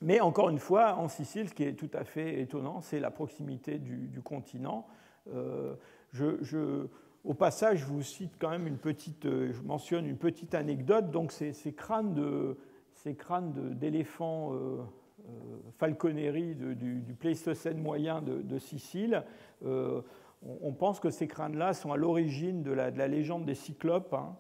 Mais encore une fois, en Sicile, ce qui est tout à fait étonnant, c'est la proximité du continent. Au passage, je vous cite quand même je mentionne une petite anecdote. Donc, ces crânes d'éléphants falconeri du Pléistocène moyen de Sicile, on pense que ces crânes-là sont à l'origine de la légende des cyclopes, hein,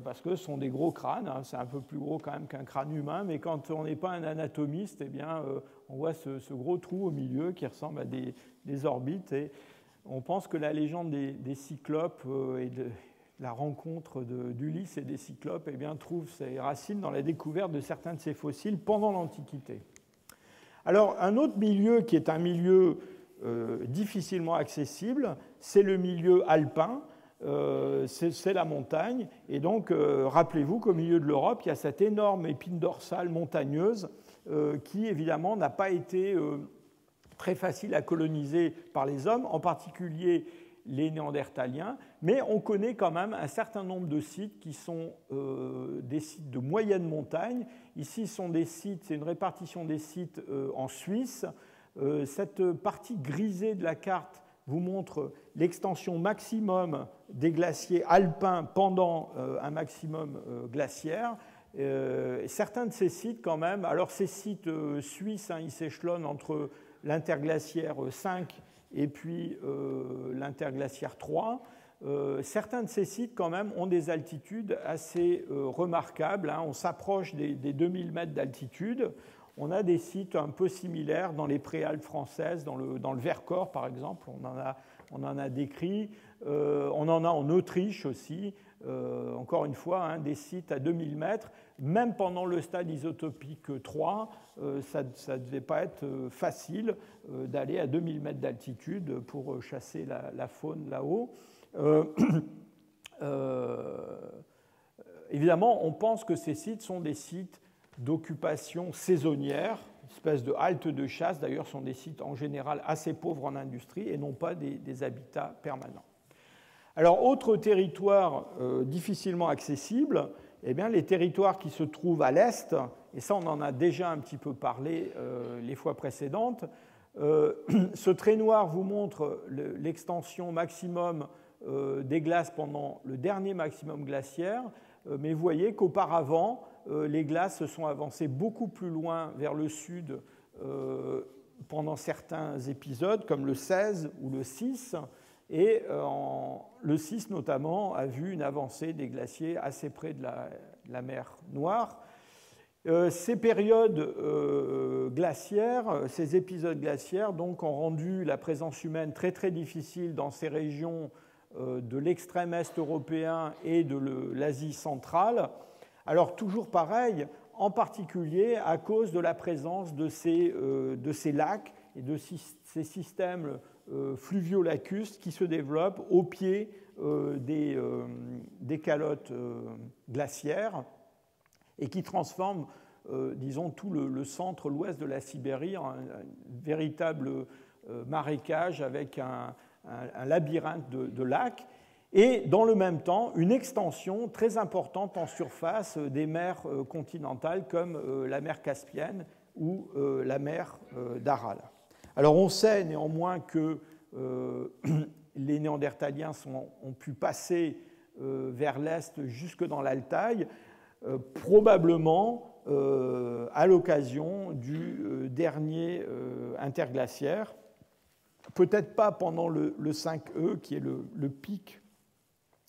parce que ce sont des gros crânes, hein, c'est un peu plus gros quand même qu'un crâne humain, mais quand on n'est pas un anatomiste, eh bien, on voit ce gros trou au milieu qui ressemble à des orbites. Et on pense que la légende des cyclopes et de la rencontre d'Ulysse et des cyclopes eh bien, trouve ses racines dans la découverte de certains de ces fossiles pendant l'Antiquité. Alors, un autre milieu qui est un milieu difficilement accessible, c'est le milieu alpin. C'est la montagne. Et donc, rappelez-vous qu'au milieu de l'Europe, il y a cette énorme épine dorsale montagneuse qui, évidemment, n'a pas été très facile à coloniser par les hommes, en particulier les Néandertaliens, mais on connaît quand même un certain nombre de sites qui sont des sites de moyenne montagne. Ici, c'est une répartition des sites en Suisse. Cette partie grisée de la carte vous montre l'extension maximum des glaciers alpins pendant un maximum glaciaire. Certains de ces sites, quand même, alors ces sites suisses, hein, ils s'échelonnent entre l'interglaciaire 5 et puis l'interglaciaire 3. Certains de ces sites, quand même, ont des altitudes assez remarquables. Hein. On s'approche des 2000 mètres d'altitude. On a des sites un peu similaires dans les préalpes françaises, dans le Vercors, par exemple, on en a décrit. On en a en Autriche aussi, encore une fois, hein, des sites à 2000 mètres. Même pendant le stade isotopique 3, ça ne devait pas être facile d'aller à 2000 mètres d'altitude pour chasser la faune là-haut. Évidemment, on pense que ces sites sont des sites d'occupation saisonnière, une espèce de halte de chasse. D'ailleurs, sont des sites en général assez pauvres en industrie et non pas des habitats permanents. Alors, autre territoire difficilement accessible, eh bien, les territoires qui se trouvent à l'est, et ça on en a déjà un petit peu parlé les fois précédentes. Ce trait noir vous montre l'extension maximum des glaces pendant le dernier maximum glaciaire, mais vous voyez qu'auparavant, les glaces se sont avancées beaucoup plus loin vers le sud pendant certains épisodes, comme le 16 ou le 6, et le 6 notamment a vu une avancée des glaciers assez près de la mer Noire. Ces périodes glaciaires, ces épisodes glaciaires, donc, ont rendu la présence humaine très très difficile dans ces régions de l'extrême est européen et de l'Asie centrale. Alors toujours pareil, en particulier à cause de la présence de ces lacs et de ces systèmes fluvio-lacustres qui se développent au pied des calottes glaciaires et qui transforment, disons, tout le centre, l'ouest de la Sibérie en un véritable marécage avec un labyrinthe de lacs. Et dans le même temps, une extension très importante en surface des mers continentales comme la mer Caspienne ou la mer d'Aral. Alors on sait néanmoins que les Néandertaliens ont pu passer vers l'est jusque dans l'Altaï, probablement à l'occasion du dernier interglaciaire, peut-être pas pendant le 5E qui est le pic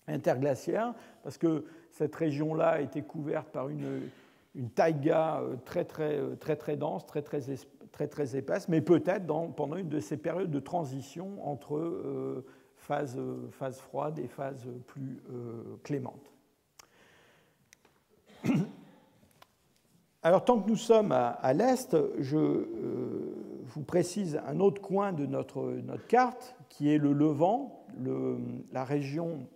interglaciaire, parce que cette région-là a été couverte par une taïga très dense, très épaisse, mais peut-être pendant une de ces périodes de transition entre phase froide et phase plus clémente. Alors, tant que nous sommes à l'est, je vous précise un autre coin de notre carte, qui est le Levant, la région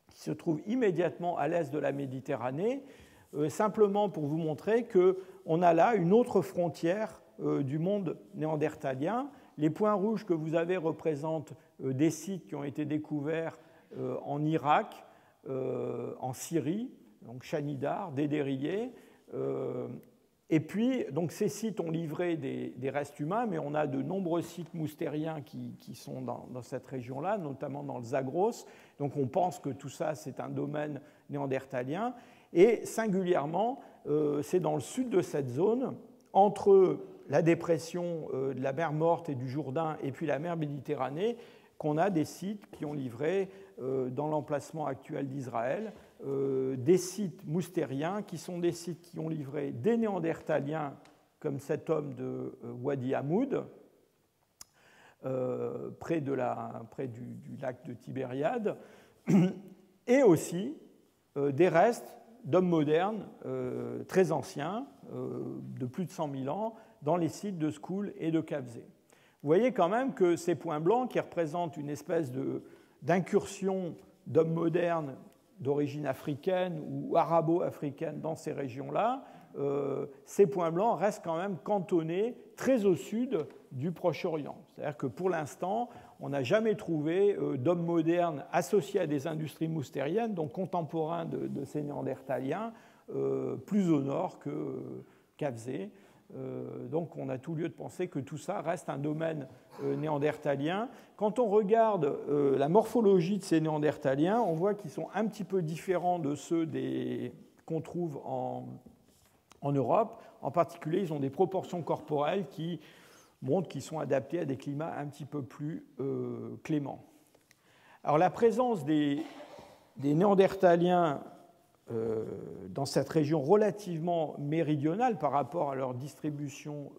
qui se trouve immédiatement à l'est de la Méditerranée. simplement pour vous montrer qu'on a là une autre frontière du monde néandertalien. Les points rouges que vous avez représentent des sites qui ont été découverts en Irak, en Syrie, donc Chanidar, Dédérié. Et puis, donc, ces sites ont livré des restes humains, mais on a de nombreux sites moustériens qui sont dans cette région-là, notamment dans le Zagros. Donc on pense que tout ça, c'est un domaine néandertalien. Et singulièrement, c'est dans le sud de cette zone, entre la dépression de la mer Morte et du Jourdain et puis la mer Méditerranée, qu'on a des sites qui ont livré, dans l'emplacement actuel d'Israël, des sites moustériens qui sont des sites qui ont livré des néandertaliens, comme cet homme de Wadi Hamoud, près du lac de Tibériade, et aussi des restes d'hommes modernes très anciens, de plus de 100 000 ans, dans les sites de Skoul et de Kavzé. Vous voyez quand même que ces points blancs, qui représentent une espèce d'incursion d'hommes modernes d'origine africaine ou arabo-africaine dans ces régions-là, ces points blancs restent quand même cantonnés très au sud du Proche-Orient. C'est-à-dire que pour l'instant, on n'a jamais trouvé d'hommes modernes associés à des industries moustériennes, donc contemporains de ces néandertaliens, plus au nord que Kavzé. Donc on a tout lieu de penser que tout ça reste un domaine néandertalien. Quand on regarde la morphologie de ces néandertaliens, on voit qu'ils sont un petit peu différents de ceux qu'on trouve en Europe. En particulier, ils ont des proportions corporelles qui montrent qu'ils sont adaptés à des climats un petit peu plus cléments. Alors la présence des néandertaliens dans cette région relativement méridionale par rapport à leur distribution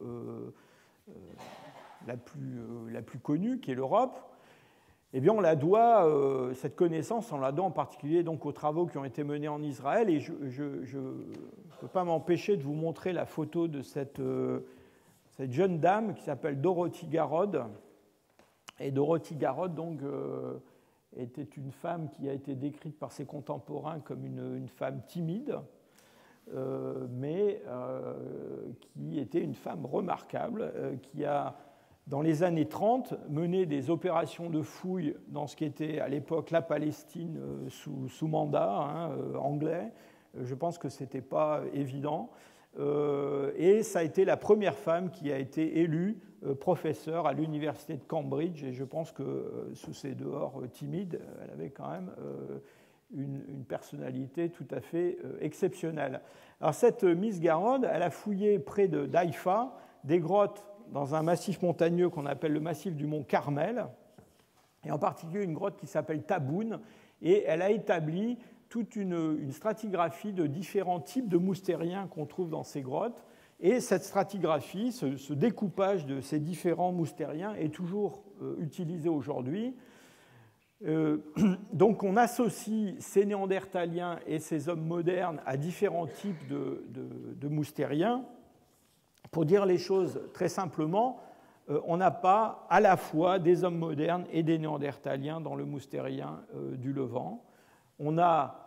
la plus connue, qui est l'Europe, eh bien, on la doit, cette connaissance, on la doit en particulier donc aux travaux qui ont été menés en Israël. Et je ne peux pas m'empêcher de vous montrer la photo de cette jeune dame qui s'appelle Dorothy Garrod. Et Dorothy Garrod, donc, était une femme qui a été décrite par ses contemporains comme une femme timide, mais qui était une femme remarquable, qui a, dans les années 30, mené des opérations de fouilles dans ce qui était à l'époque la Palestine sous mandat anglais. Je pense que ce n'était pas évident. Et ça a été la première femme qui a été élue professeure à l'université de Cambridge, et je pense que sous ses dehors timides, elle avait quand même une personnalité tout à fait exceptionnelle. Alors cette Miss Garrod, elle a fouillé près d'Haïfa des grottes dans un massif montagneux qu'on appelle le massif du mont Carmel, et en particulier une grotte qui s'appelle Taboun, et elle a établi toute une stratigraphie de différents types de moustériens qu'on trouve dans ces grottes. Et cette stratigraphie, ce découpage de ces différents moustériens est toujours utilisé aujourd'hui. Donc on associe ces néandertaliens et ces hommes modernes à différents types de moustériens. Pour dire les choses très simplement, on n'a pas à la fois des hommes modernes et des néandertaliens dans le moustérien du Levant. On a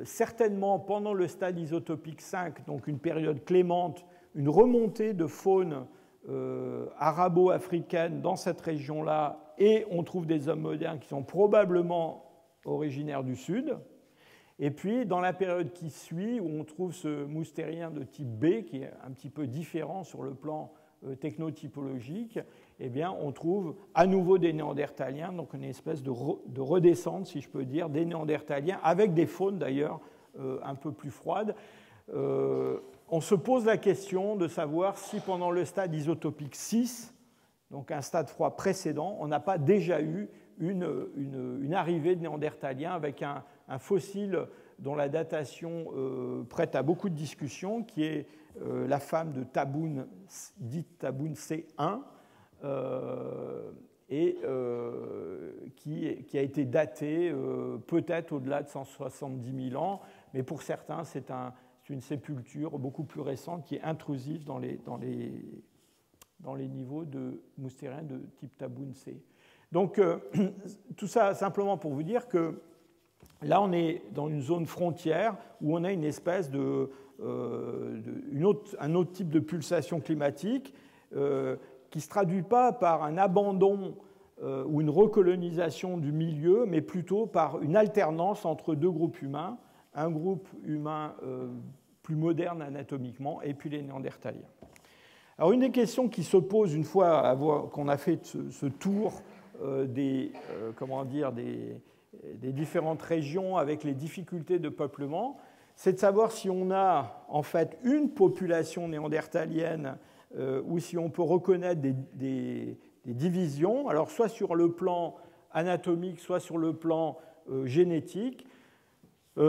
certainement, pendant le stade isotopique 5, donc une période clémente, une remontée de faune arabo-africaine dans cette région-là, et on trouve des hommes modernes qui sont probablement originaires du Sud. Et puis, dans la période qui suit, où on trouve ce moustérien de type B, qui est un petit peu différent sur le plan technotypologique, eh bien, on trouve à nouveau des néandertaliens, donc une espèce de redescente, si je peux dire, des néandertaliens, avec des faunes d'ailleurs un peu plus froides. On se pose la question de savoir si pendant le stade isotopique 6, donc un stade froid précédent, on n'a pas déjà eu une arrivée de néandertaliens avec un fossile dont la datation prête à beaucoup de discussions, qui est la femme de Taboun, dite Taboun C1, et qui a été datée peut-être au-delà de 170 000 ans, mais pour certains, c'est une sépulture beaucoup plus récente qui est intrusive dans les niveaux de moustériens de type Taboun C. Donc, tout ça simplement pour vous dire que là, on est dans une zone frontière où on a une espèce un autre type de pulsation climatique qui ne se traduit pas par un abandon ou une recolonisation du milieu, mais plutôt par une alternance entre deux groupes humains, un groupe humain plus moderne anatomiquement et puis les Néandertaliens. Alors une des questions qui se pose une fois qu'on a fait ce tour des différentes régions avec les difficultés de peuplement, c'est de savoir si on a en fait une population néandertalienne ou si on peut reconnaître des divisions, alors soit sur le plan anatomique, soit sur le plan génétique.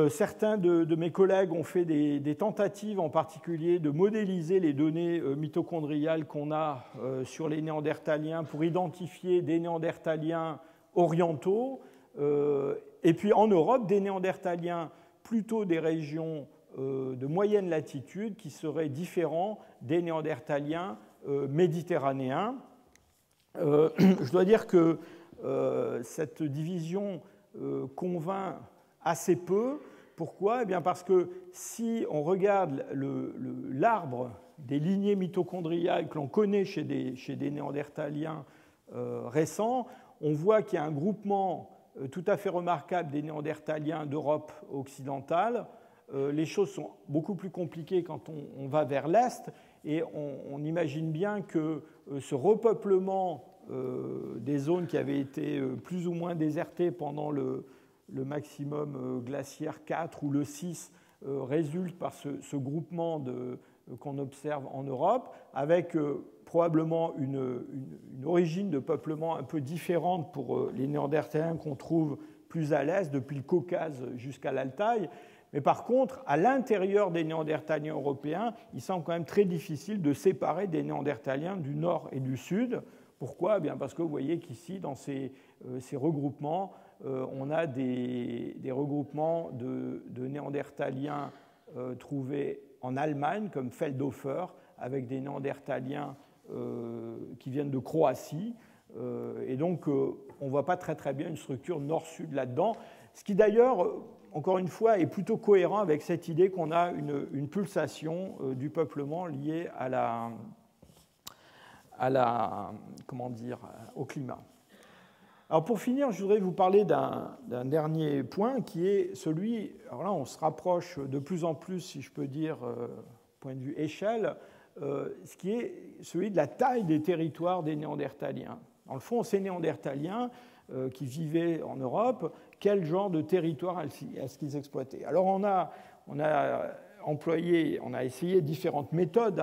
Certains de mes collègues ont fait des tentatives en particulier de modéliser les données mitochondriales qu'on a sur les Néandertaliens pour identifier des Néandertaliens orientaux et puis en Europe des Néandertaliens plutôt des régions de moyenne latitude qui seraient différents des Néandertaliens méditerranéens. Je dois dire que cette division convainc assez peu. Pourquoi ? Eh bien parce que si on regarde l'arbre des lignées mitochondriales que l'on connaît chez des Néandertaliens récents, on voit qu'il y a un groupement tout à fait remarquable des Néandertaliens d'Europe occidentale. Les choses sont beaucoup plus compliquées quand on va vers l'Est, et on imagine bien que ce repeuplement des zones qui avaient été plus ou moins désertées pendant le maximum glaciaire 4 ou le 6 résulte par ce groupement qu'on observe en Europe, avec probablement une origine de peuplement un peu différente pour les Néandertaliens qu'on trouve plus à l'est, depuis le Caucase jusqu'à l'Altaï. Mais par contre, à l'intérieur des Néandertaliens européens, il semble quand même très difficile de séparer des Néandertaliens du nord et du sud. Pourquoi ? Eh bien parce que vous voyez qu'ici, dans ces regroupements, on a des regroupements de Néandertaliens trouvés en Allemagne, comme Feldhofer, avec des Néandertaliens qui viennent de Croatie. Et donc, on ne voit pas très bien une structure nord-sud là-dedans. Ce qui d'ailleurs, encore une fois, est plutôt cohérent avec cette idée qu'on a une pulsation du peuplement liée au climat. Alors pour finir, je voudrais vous parler d'un dernier point qui est celui, alors là on se rapproche de plus en plus, si je peux dire, point de vue échelle, ce qui est celui de la taille des territoires des Néandertaliens. Dans le fond, ces Néandertaliens qui vivaient en Europe, quel genre de territoire est-ce qu'ils exploitaient ? Alors on a essayé différentes méthodes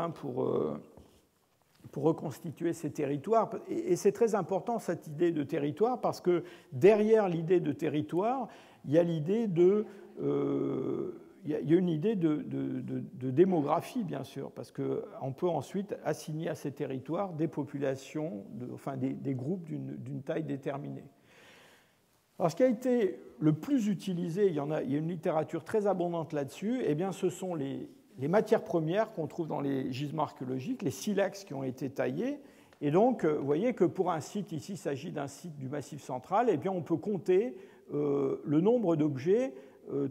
pour reconstituer ces territoires. Et c'est très important, cette idée de territoire, parce que derrière l'idée de territoire, il y a une idée de démographie, bien sûr, parce qu'on peut ensuite assigner à ces territoires des populations, des groupes d'une taille déterminée. Alors, ce qui a été le plus utilisé, il y a une littérature très abondante là-dessus, eh bien, ce sont les matières premières qu'on trouve dans les gisements archéologiques, les silex qui ont été taillés. Et donc, vous voyez que pour un site, ici, il s'agit d'un site du Massif central, eh bien, on peut compter le nombre d'objets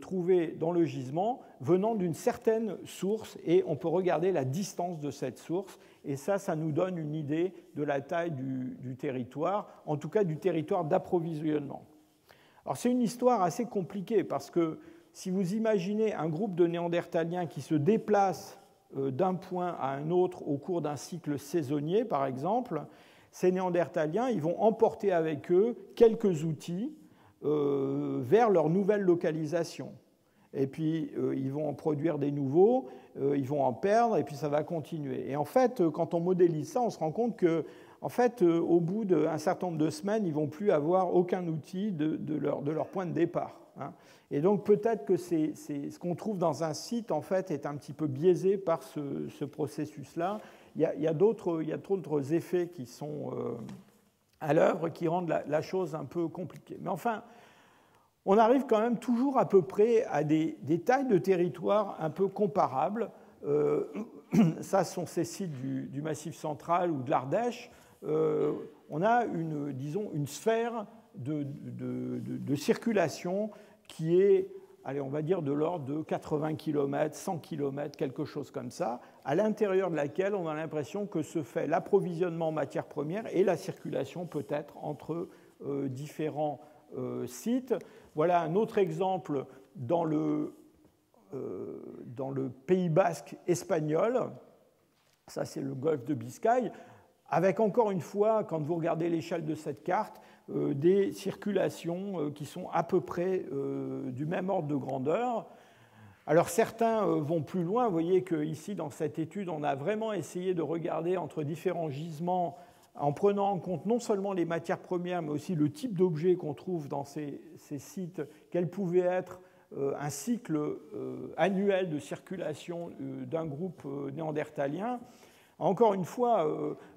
trouvés dans le gisement venant d'une certaine source, et on peut regarder la distance de cette source. Et ça nous donne une idée de la taille du territoire, en tout cas du territoire d'approvisionnement. Alors, c'est une histoire assez compliquée, parce que si vous imaginez un groupe de Néandertaliens qui se déplace d'un point à un autre au cours d'un cycle saisonnier, par exemple, ces Néandertaliens ils vont emporter avec eux quelques outils vers leur nouvelle localisation. Et puis, ils vont en produire des nouveaux, ils vont en perdre, et puis ça va continuer. Et en fait, quand on modélise ça, on se rend compte que en fait, au bout d'un certain nombre de semaines, ils ne vont plus avoir aucun outil de leur point de départ. Et donc peut-être que ce qu'on trouve dans un site en fait, est un petit peu biaisé par ce processus-là. Il y a d'autres effets qui sont à l'œuvre qui rendent la chose un peu compliquée. Mais enfin, on arrive quand même toujours à peu près à des tailles de territoire un peu comparables. Ça sont ces sites du Massif central ou de l'Ardèche. On a une sphère de circulation qui est, allez, on va dire de l'ordre de 80 km, 100 km, quelque chose comme ça, à l'intérieur de laquelle on a l'impression que se fait l'approvisionnement en matières premières et la circulation peut-être entre différents sites. Voilà un autre exemple dans le Pays basque espagnol. Ça, c'est le golfe de Biscaye, avec encore une fois, quand vous regardez l'échelle de cette carte, des circulations qui sont à peu près du même ordre de grandeur. Alors certains vont plus loin. Vous voyez qu'ici, dans cette étude, on a vraiment essayé de regarder entre différents gisements en prenant en compte non seulement les matières premières, mais aussi le type d'objets qu'on trouve dans ces sites, quel pouvait être un cycle annuel de circulation d'un groupe néandertalien. Encore une fois,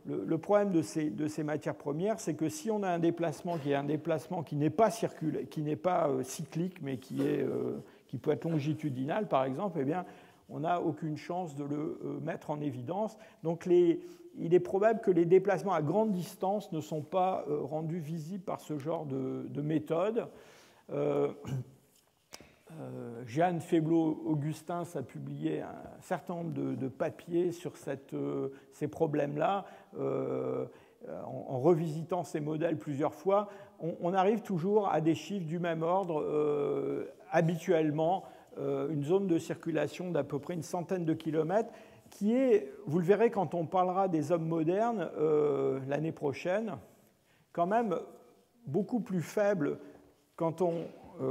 le problème de ces matières premières, c'est que si on a un déplacement qui est un déplacement qui n'est pas cyclique, mais qui peut être longitudinal, par exemple, eh bien, on n'a aucune chance de le mettre en évidence. Donc, il est probable que les déplacements à grande distance ne sont pas rendus visibles par ce genre de méthode. Jeanne Feblot-Augustins a publié un certain nombre de papiers sur ces problèmes-là. En revisitant ces modèles plusieurs fois, on arrive toujours à des chiffres du même ordre. Habituellement, une zone de circulation d'à peu près une centaine de kilomètres, qui est, vous le verrez quand on parlera des hommes modernes l'année prochaine, quand même beaucoup plus faible quand on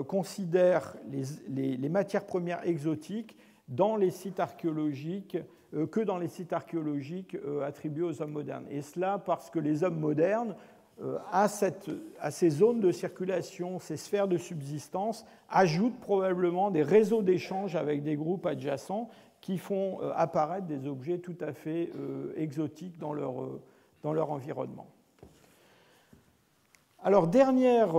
considère les matières premières exotiques dans les sites archéologiques que dans les sites archéologiques attribués aux hommes modernes. Et cela parce que les hommes modernes, à ces zones de circulation, ces sphères de subsistance, ajoutent probablement des réseaux d'échanges avec des groupes adjacents qui font apparaître des objets tout à fait exotiques dans leur environnement. Alors, dernière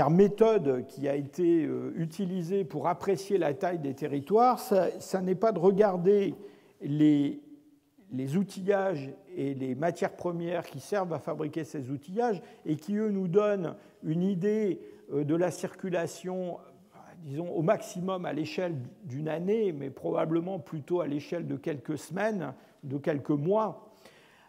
méthode qui a été utilisée pour apprécier la taille des territoires, ça n'est pas de regarder les outillages et les matières premières qui servent à fabriquer ces outillages et qui, eux, nous donnent une idée de la circulation, disons, au maximum à l'échelle d'une année, mais probablement plutôt à l'échelle de quelques semaines, de quelques mois.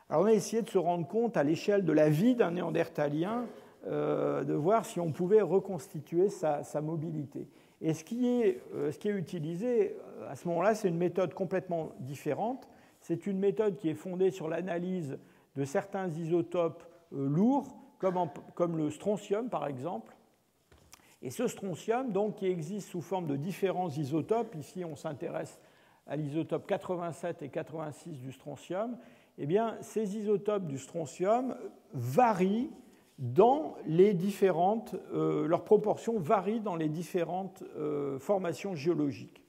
Alors, on a essayé de se rendre compte à l'échelle de la vie d'un néandertalien, de voir si on pouvait reconstituer sa mobilité. Et ce qui est utilisé à ce moment-là, c'est une méthode complètement différente. C'est une méthode qui est fondée sur l'analyse de certains isotopes lourds, comme le strontium par exemple. Et ce strontium, donc, qui existe sous forme de différents isotopes, ici on s'intéresse à l'isotope 87 et 86 du strontium, eh bien, ces isotopes du strontium varient dans les différentes, leurs proportions varient dans les différentes formations géologiques.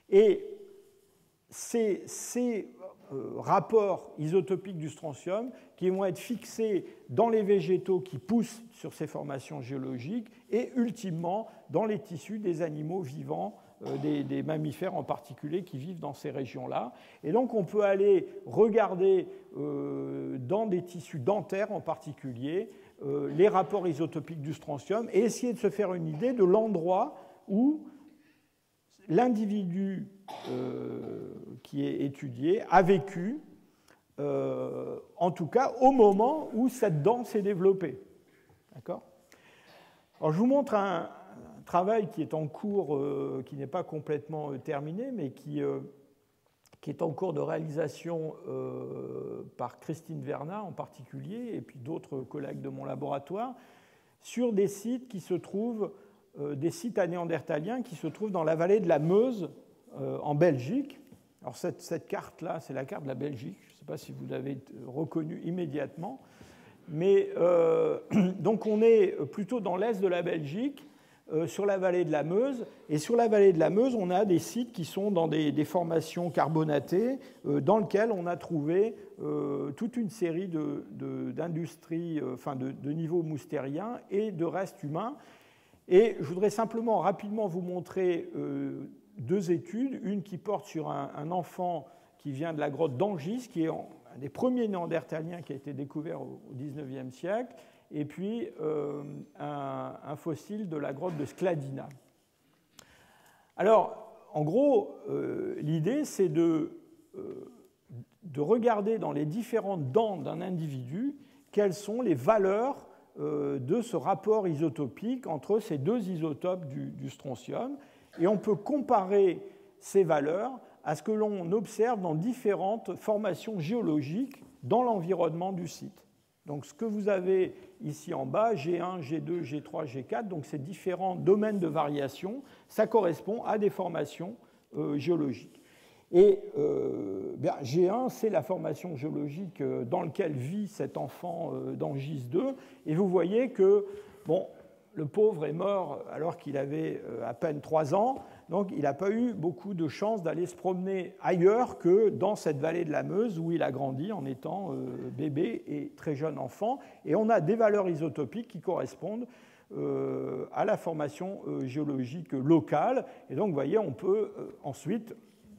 Et ces rapports isotopiques du strontium qui vont être fixés dans les végétaux qui poussent sur ces formations géologiques et ultimement dans les tissus des animaux vivants, des mammifères en particulier qui vivent dans ces régions-là. Et donc on peut aller regarder dans des tissus dentaires en particulier les rapports isotopiques du strontium et essayer de se faire une idée de l'endroit où l'individu qui est étudié a vécu, en tout cas au moment où cette dent s'est développée. D'accord ? Alors je vous montre un travail qui est en cours, qui n'est pas complètement terminé, mais qui est en cours de réalisation par Christine Vernat en particulier, et puis d'autres collègues de mon laboratoire, sur des sites qui se trouvent, des sites néandertaliens qui se trouvent dans la vallée de la Meuse, en Belgique. Alors cette carte-là, c'est la carte de la Belgique. Je ne sais pas si vous l'avez reconnue immédiatement. Mais donc on est plutôt dans l'est de la Belgique, sur la vallée de la Meuse. Et sur la vallée de la Meuse, on a des sites qui sont dans des formations carbonatées, dans lesquelles on a trouvé toute une série d'industries, enfin de niveaux moustériens et de restes humains. Et je voudrais simplement rapidement vous montrer deux études, une qui porte sur un enfant qui vient de la grotte d'Angis, qui est un des premiers néandertaliens qui a été découvert au XIXe siècle, et puis un fossile de la grotte de Skladina. Alors, en gros, l'idée, c'est de regarder dans les différentes dents d'un individu quelles sont les valeurs de ce rapport isotopique entre ces deux isotopes du strontium. Et on peut comparer ces valeurs à ce que l'on observe dans différentes formations géologiques dans l'environnement du site. Donc ce que vous avez ici en bas, G1, G2, G3, G4, donc ces différents domaines de variation, ça correspond à des formations géologiques. Et G1, c'est la formation géologique dans laquelle vit cet enfant d'Angis 2. Et vous voyez que le pauvre est mort alors qu'il avait à peine 3 ans. Donc il n'a pas eu beaucoup de chance d'aller se promener ailleurs que dans cette vallée de la Meuse où il a grandi en étant bébé et très jeune enfant. Et on a des valeurs isotopiques qui correspondent à la formation géologique locale. Et donc vous voyez, on peut ensuite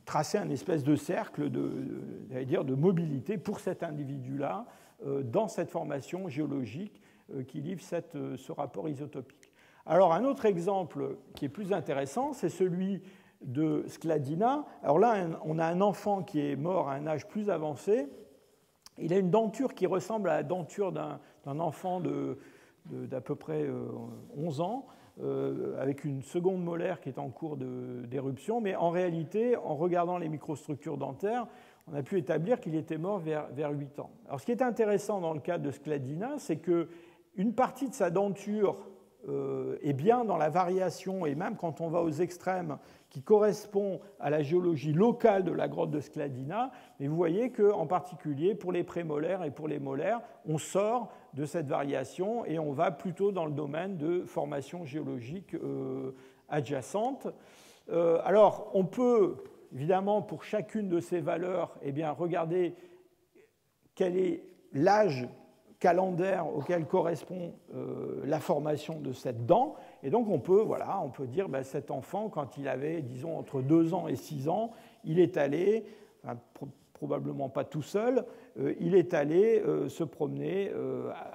tracer un espèce de cercle de mobilité pour cet individu-là dans cette formation géologique qui livre ce rapport isotopique. Alors un autre exemple qui est plus intéressant, c'est celui de Skladina. Alors là, on a un enfant qui est mort à un âge plus avancé. Il a une denture qui ressemble à la denture d'un enfant d'à peu près 11 ans, avec une seconde molaire qui est en cours d'éruption, mais en réalité, en regardant les microstructures dentaires, on a pu établir qu'il était mort vers 8 ans. Alors, ce qui est intéressant dans le cas de Skladina, c'est qu'une partie de sa denture est bien dans la variation, et même quand on va aux extrêmes, qui correspond à la géologie locale de la grotte de Skladina, mais vous voyez qu'en particulier, pour les prémolaires et pour les molaires, on sort de cette variation et on va plutôt dans le domaine de formation géologique adjacente. Alors, on peut, évidemment, pour chacune de ces valeurs, regarder quel est l'âge calendaire auquel correspond la formation de cette dent. Et donc, on peut dire cet enfant, quand il avait, disons, entre 2 ans et 6 ans, il est allé, probablement pas tout seul, il est allé se promener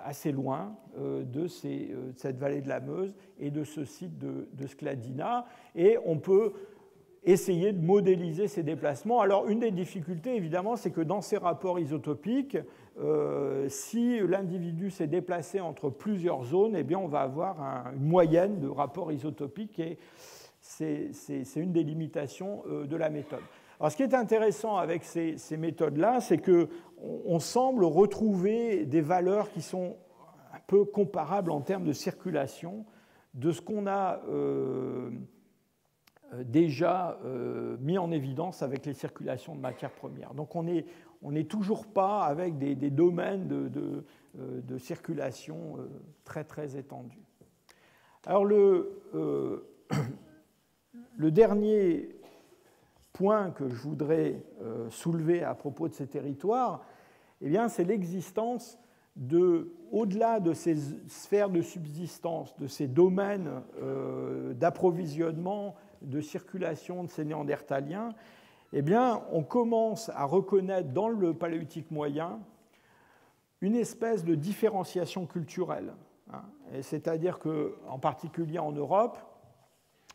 assez loin de cette vallée de la Meuse et de ce site de Skladina. Et on peut essayer de modéliser ces déplacements. Alors, une des difficultés, évidemment, c'est que dans ces rapports isotopiques, si l'individu s'est déplacé entre plusieurs zones, on va avoir une moyenne de rapports isotopiques et c'est une des limitations de la méthode. Alors, ce qui est intéressant avec ces méthodes-là, c'est qu'on semble retrouver des valeurs qui sont un peu comparables en termes de circulation de ce qu'on a déjà mis en évidence avec les circulations de matières premières. Donc on n'est toujours pas avec des domaines de circulation très très étendus. Alors le dernier point que je voudrais soulever à propos de ces territoires, c'est l'existence au-delà de ces sphères de subsistance, de ces domaines d'approvisionnement, de circulation de ces néandertaliens, on commence à reconnaître dans le paléolithique moyen une espèce de différenciation culturelle. C'est-à-dire qu'en particulier en Europe,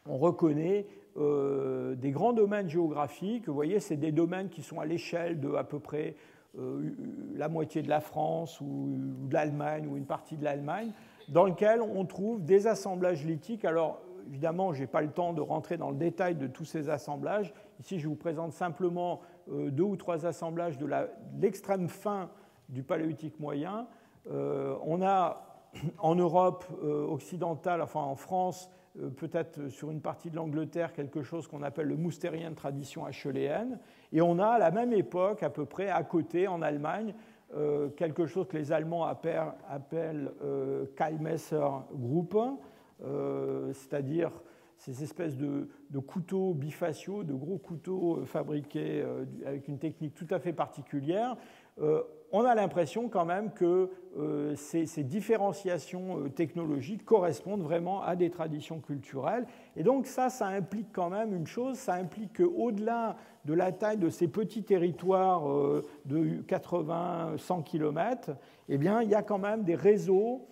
on reconnaît des grands domaines géographiques. Vous voyez, c'est des domaines qui sont à l'échelle de à peu près la moitié de la France ou de l'Allemagne ou une partie de l'Allemagne, dans lesquels on trouve des assemblages lithiques. Alors, évidemment, je n'ai pas le temps de rentrer dans le détail de tous ces assemblages. Ici, je vous présente simplement 2 ou 3 assemblages de l'extrême fin du paléolithique moyen. On a en Europe occidentale, enfin en France, peut-être sur une partie de l'Angleterre, quelque chose qu'on appelle le moustérien de tradition acheuléenne. Et on a à la même époque, à peu près à côté, en Allemagne, quelque chose que les Allemands appellent Kalmesser Gruppe, c'est-à-dire ces espèces de couteaux bifaciaux, de gros couteaux fabriqués avec une technique tout à fait particulière. On a l'impression quand même que ces différenciations technologiques correspondent vraiment à des traditions culturelles. Et donc ça implique quand même une chose, ça implique qu'au-delà de la taille de ces petits territoires de 80-100 km, il y a quand même des réseaux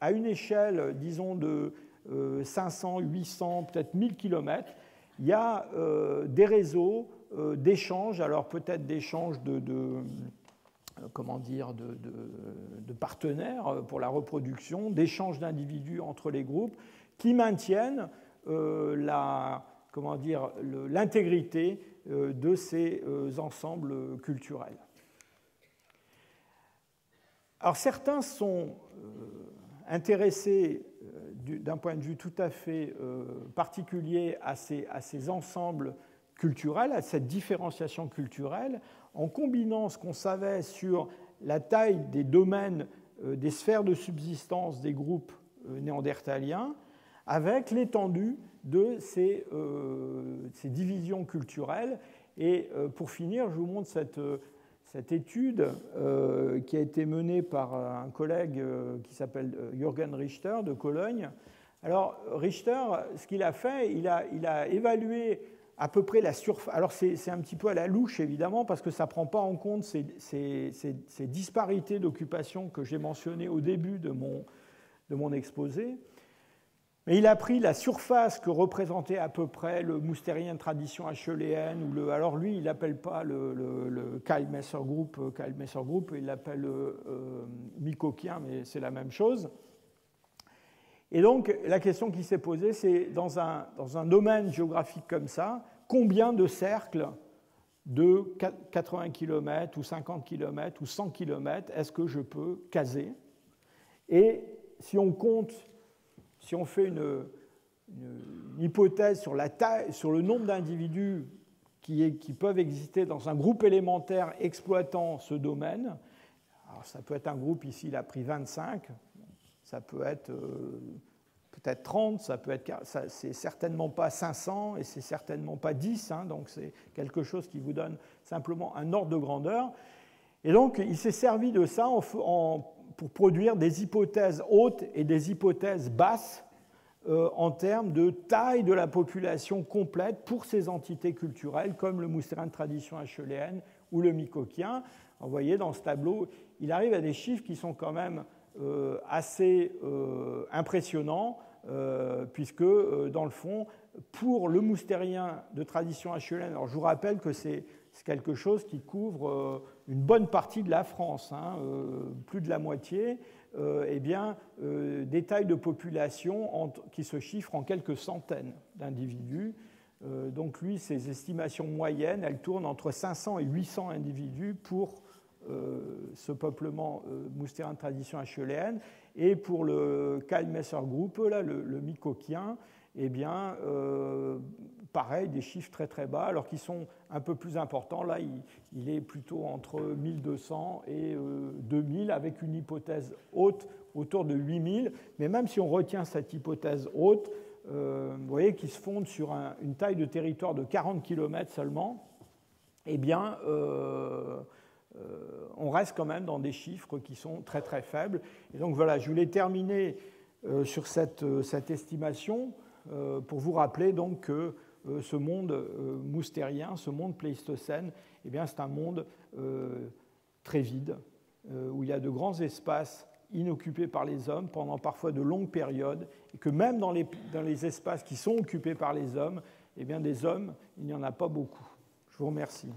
à une échelle, disons, de 500, 800, peut-être 1000 km, il y a des réseaux d'échanges, alors peut-être d'échanges de partenaires pour la reproduction, d'échanges d'individus entre les groupes, qui maintiennent l'intégrité de ces ensembles culturels. Alors certains sont intéressés d'un point de vue tout à fait particulier à ces ensembles culturels, à cette différenciation culturelle, en combinant ce qu'on savait sur la taille des domaines, des sphères de subsistance des groupes néandertaliens, avec l'étendue de ces divisions culturelles. Et pour finir, je vous montre cette étude qui a été menée par un collègue qui s'appelle Jürgen Richter de Cologne. Alors Richter, ce qu'il a fait, il a évalué à peu près la surface. Alors c'est un petit peu à la louche évidemment parce que ça ne prend pas en compte ces disparités d'occupation que j'ai mentionnées au début de mon exposé. Mais il a pris la surface que représentait à peu près le moustérien de tradition acheuléenne, alors lui, il n'appelle pas le Kyle-Messer Group, il l'appelle Micoquien, mais c'est la même chose. Et donc, la question qui s'est posée, c'est dans un domaine géographique comme ça, combien de cercles de 80 km ou 50 km ou 100 km est-ce que je peux caser? Et si on fait une hypothèse sur la taille, sur le nombre d'individus qui peuvent exister dans un groupe élémentaire exploitant ce domaine, alors ça peut être un groupe, ici il a pris 25, ça peut être peut-être 30, c'est certainement pas 500 et c'est certainement pas 10, donc c'est quelque chose qui vous donne simplement un ordre de grandeur. Et donc il s'est servi de ça pour produire des hypothèses hautes et des hypothèses basses en termes de taille de la population complète pour ces entités culturelles comme le moustérien de tradition acheuléenne ou le micoquien. Vous voyez, dans ce tableau, il arrive à des chiffres qui sont quand même assez impressionnants, puisque, dans le fond, pour le moustérien de tradition acheuléenne, alors je vous rappelle que c'est quelque chose qui couvre une bonne partie de la France, plus de la moitié, des tailles de population qui se chiffrent en quelques centaines d'individus. Donc lui, ses estimations moyennes, elles tournent entre 500 et 800 individus pour ce peuplement moustérien de tradition acheuléenne. Et pour le Kyle-Messer Group, là, le micoquien, pareil, des chiffres très très bas, alors qu'ils sont un peu plus importants. Là, il est plutôt entre 1200 et 2000, avec une hypothèse haute autour de 8000. Mais même si on retient cette hypothèse haute, vous voyez qu'il se fonde sur une taille de territoire de 40 km seulement, on reste quand même dans des chiffres qui sont très très faibles. Et donc voilà, je voulais terminer sur cette estimation pour vous rappeler donc que ce monde moustérien, ce monde pléistocène, c'est un monde très vide, où il y a de grands espaces inoccupés par les hommes pendant parfois de longues périodes, et que même dans les espaces qui sont occupés par les hommes, des hommes, il n'y en a pas beaucoup. Je vous remercie.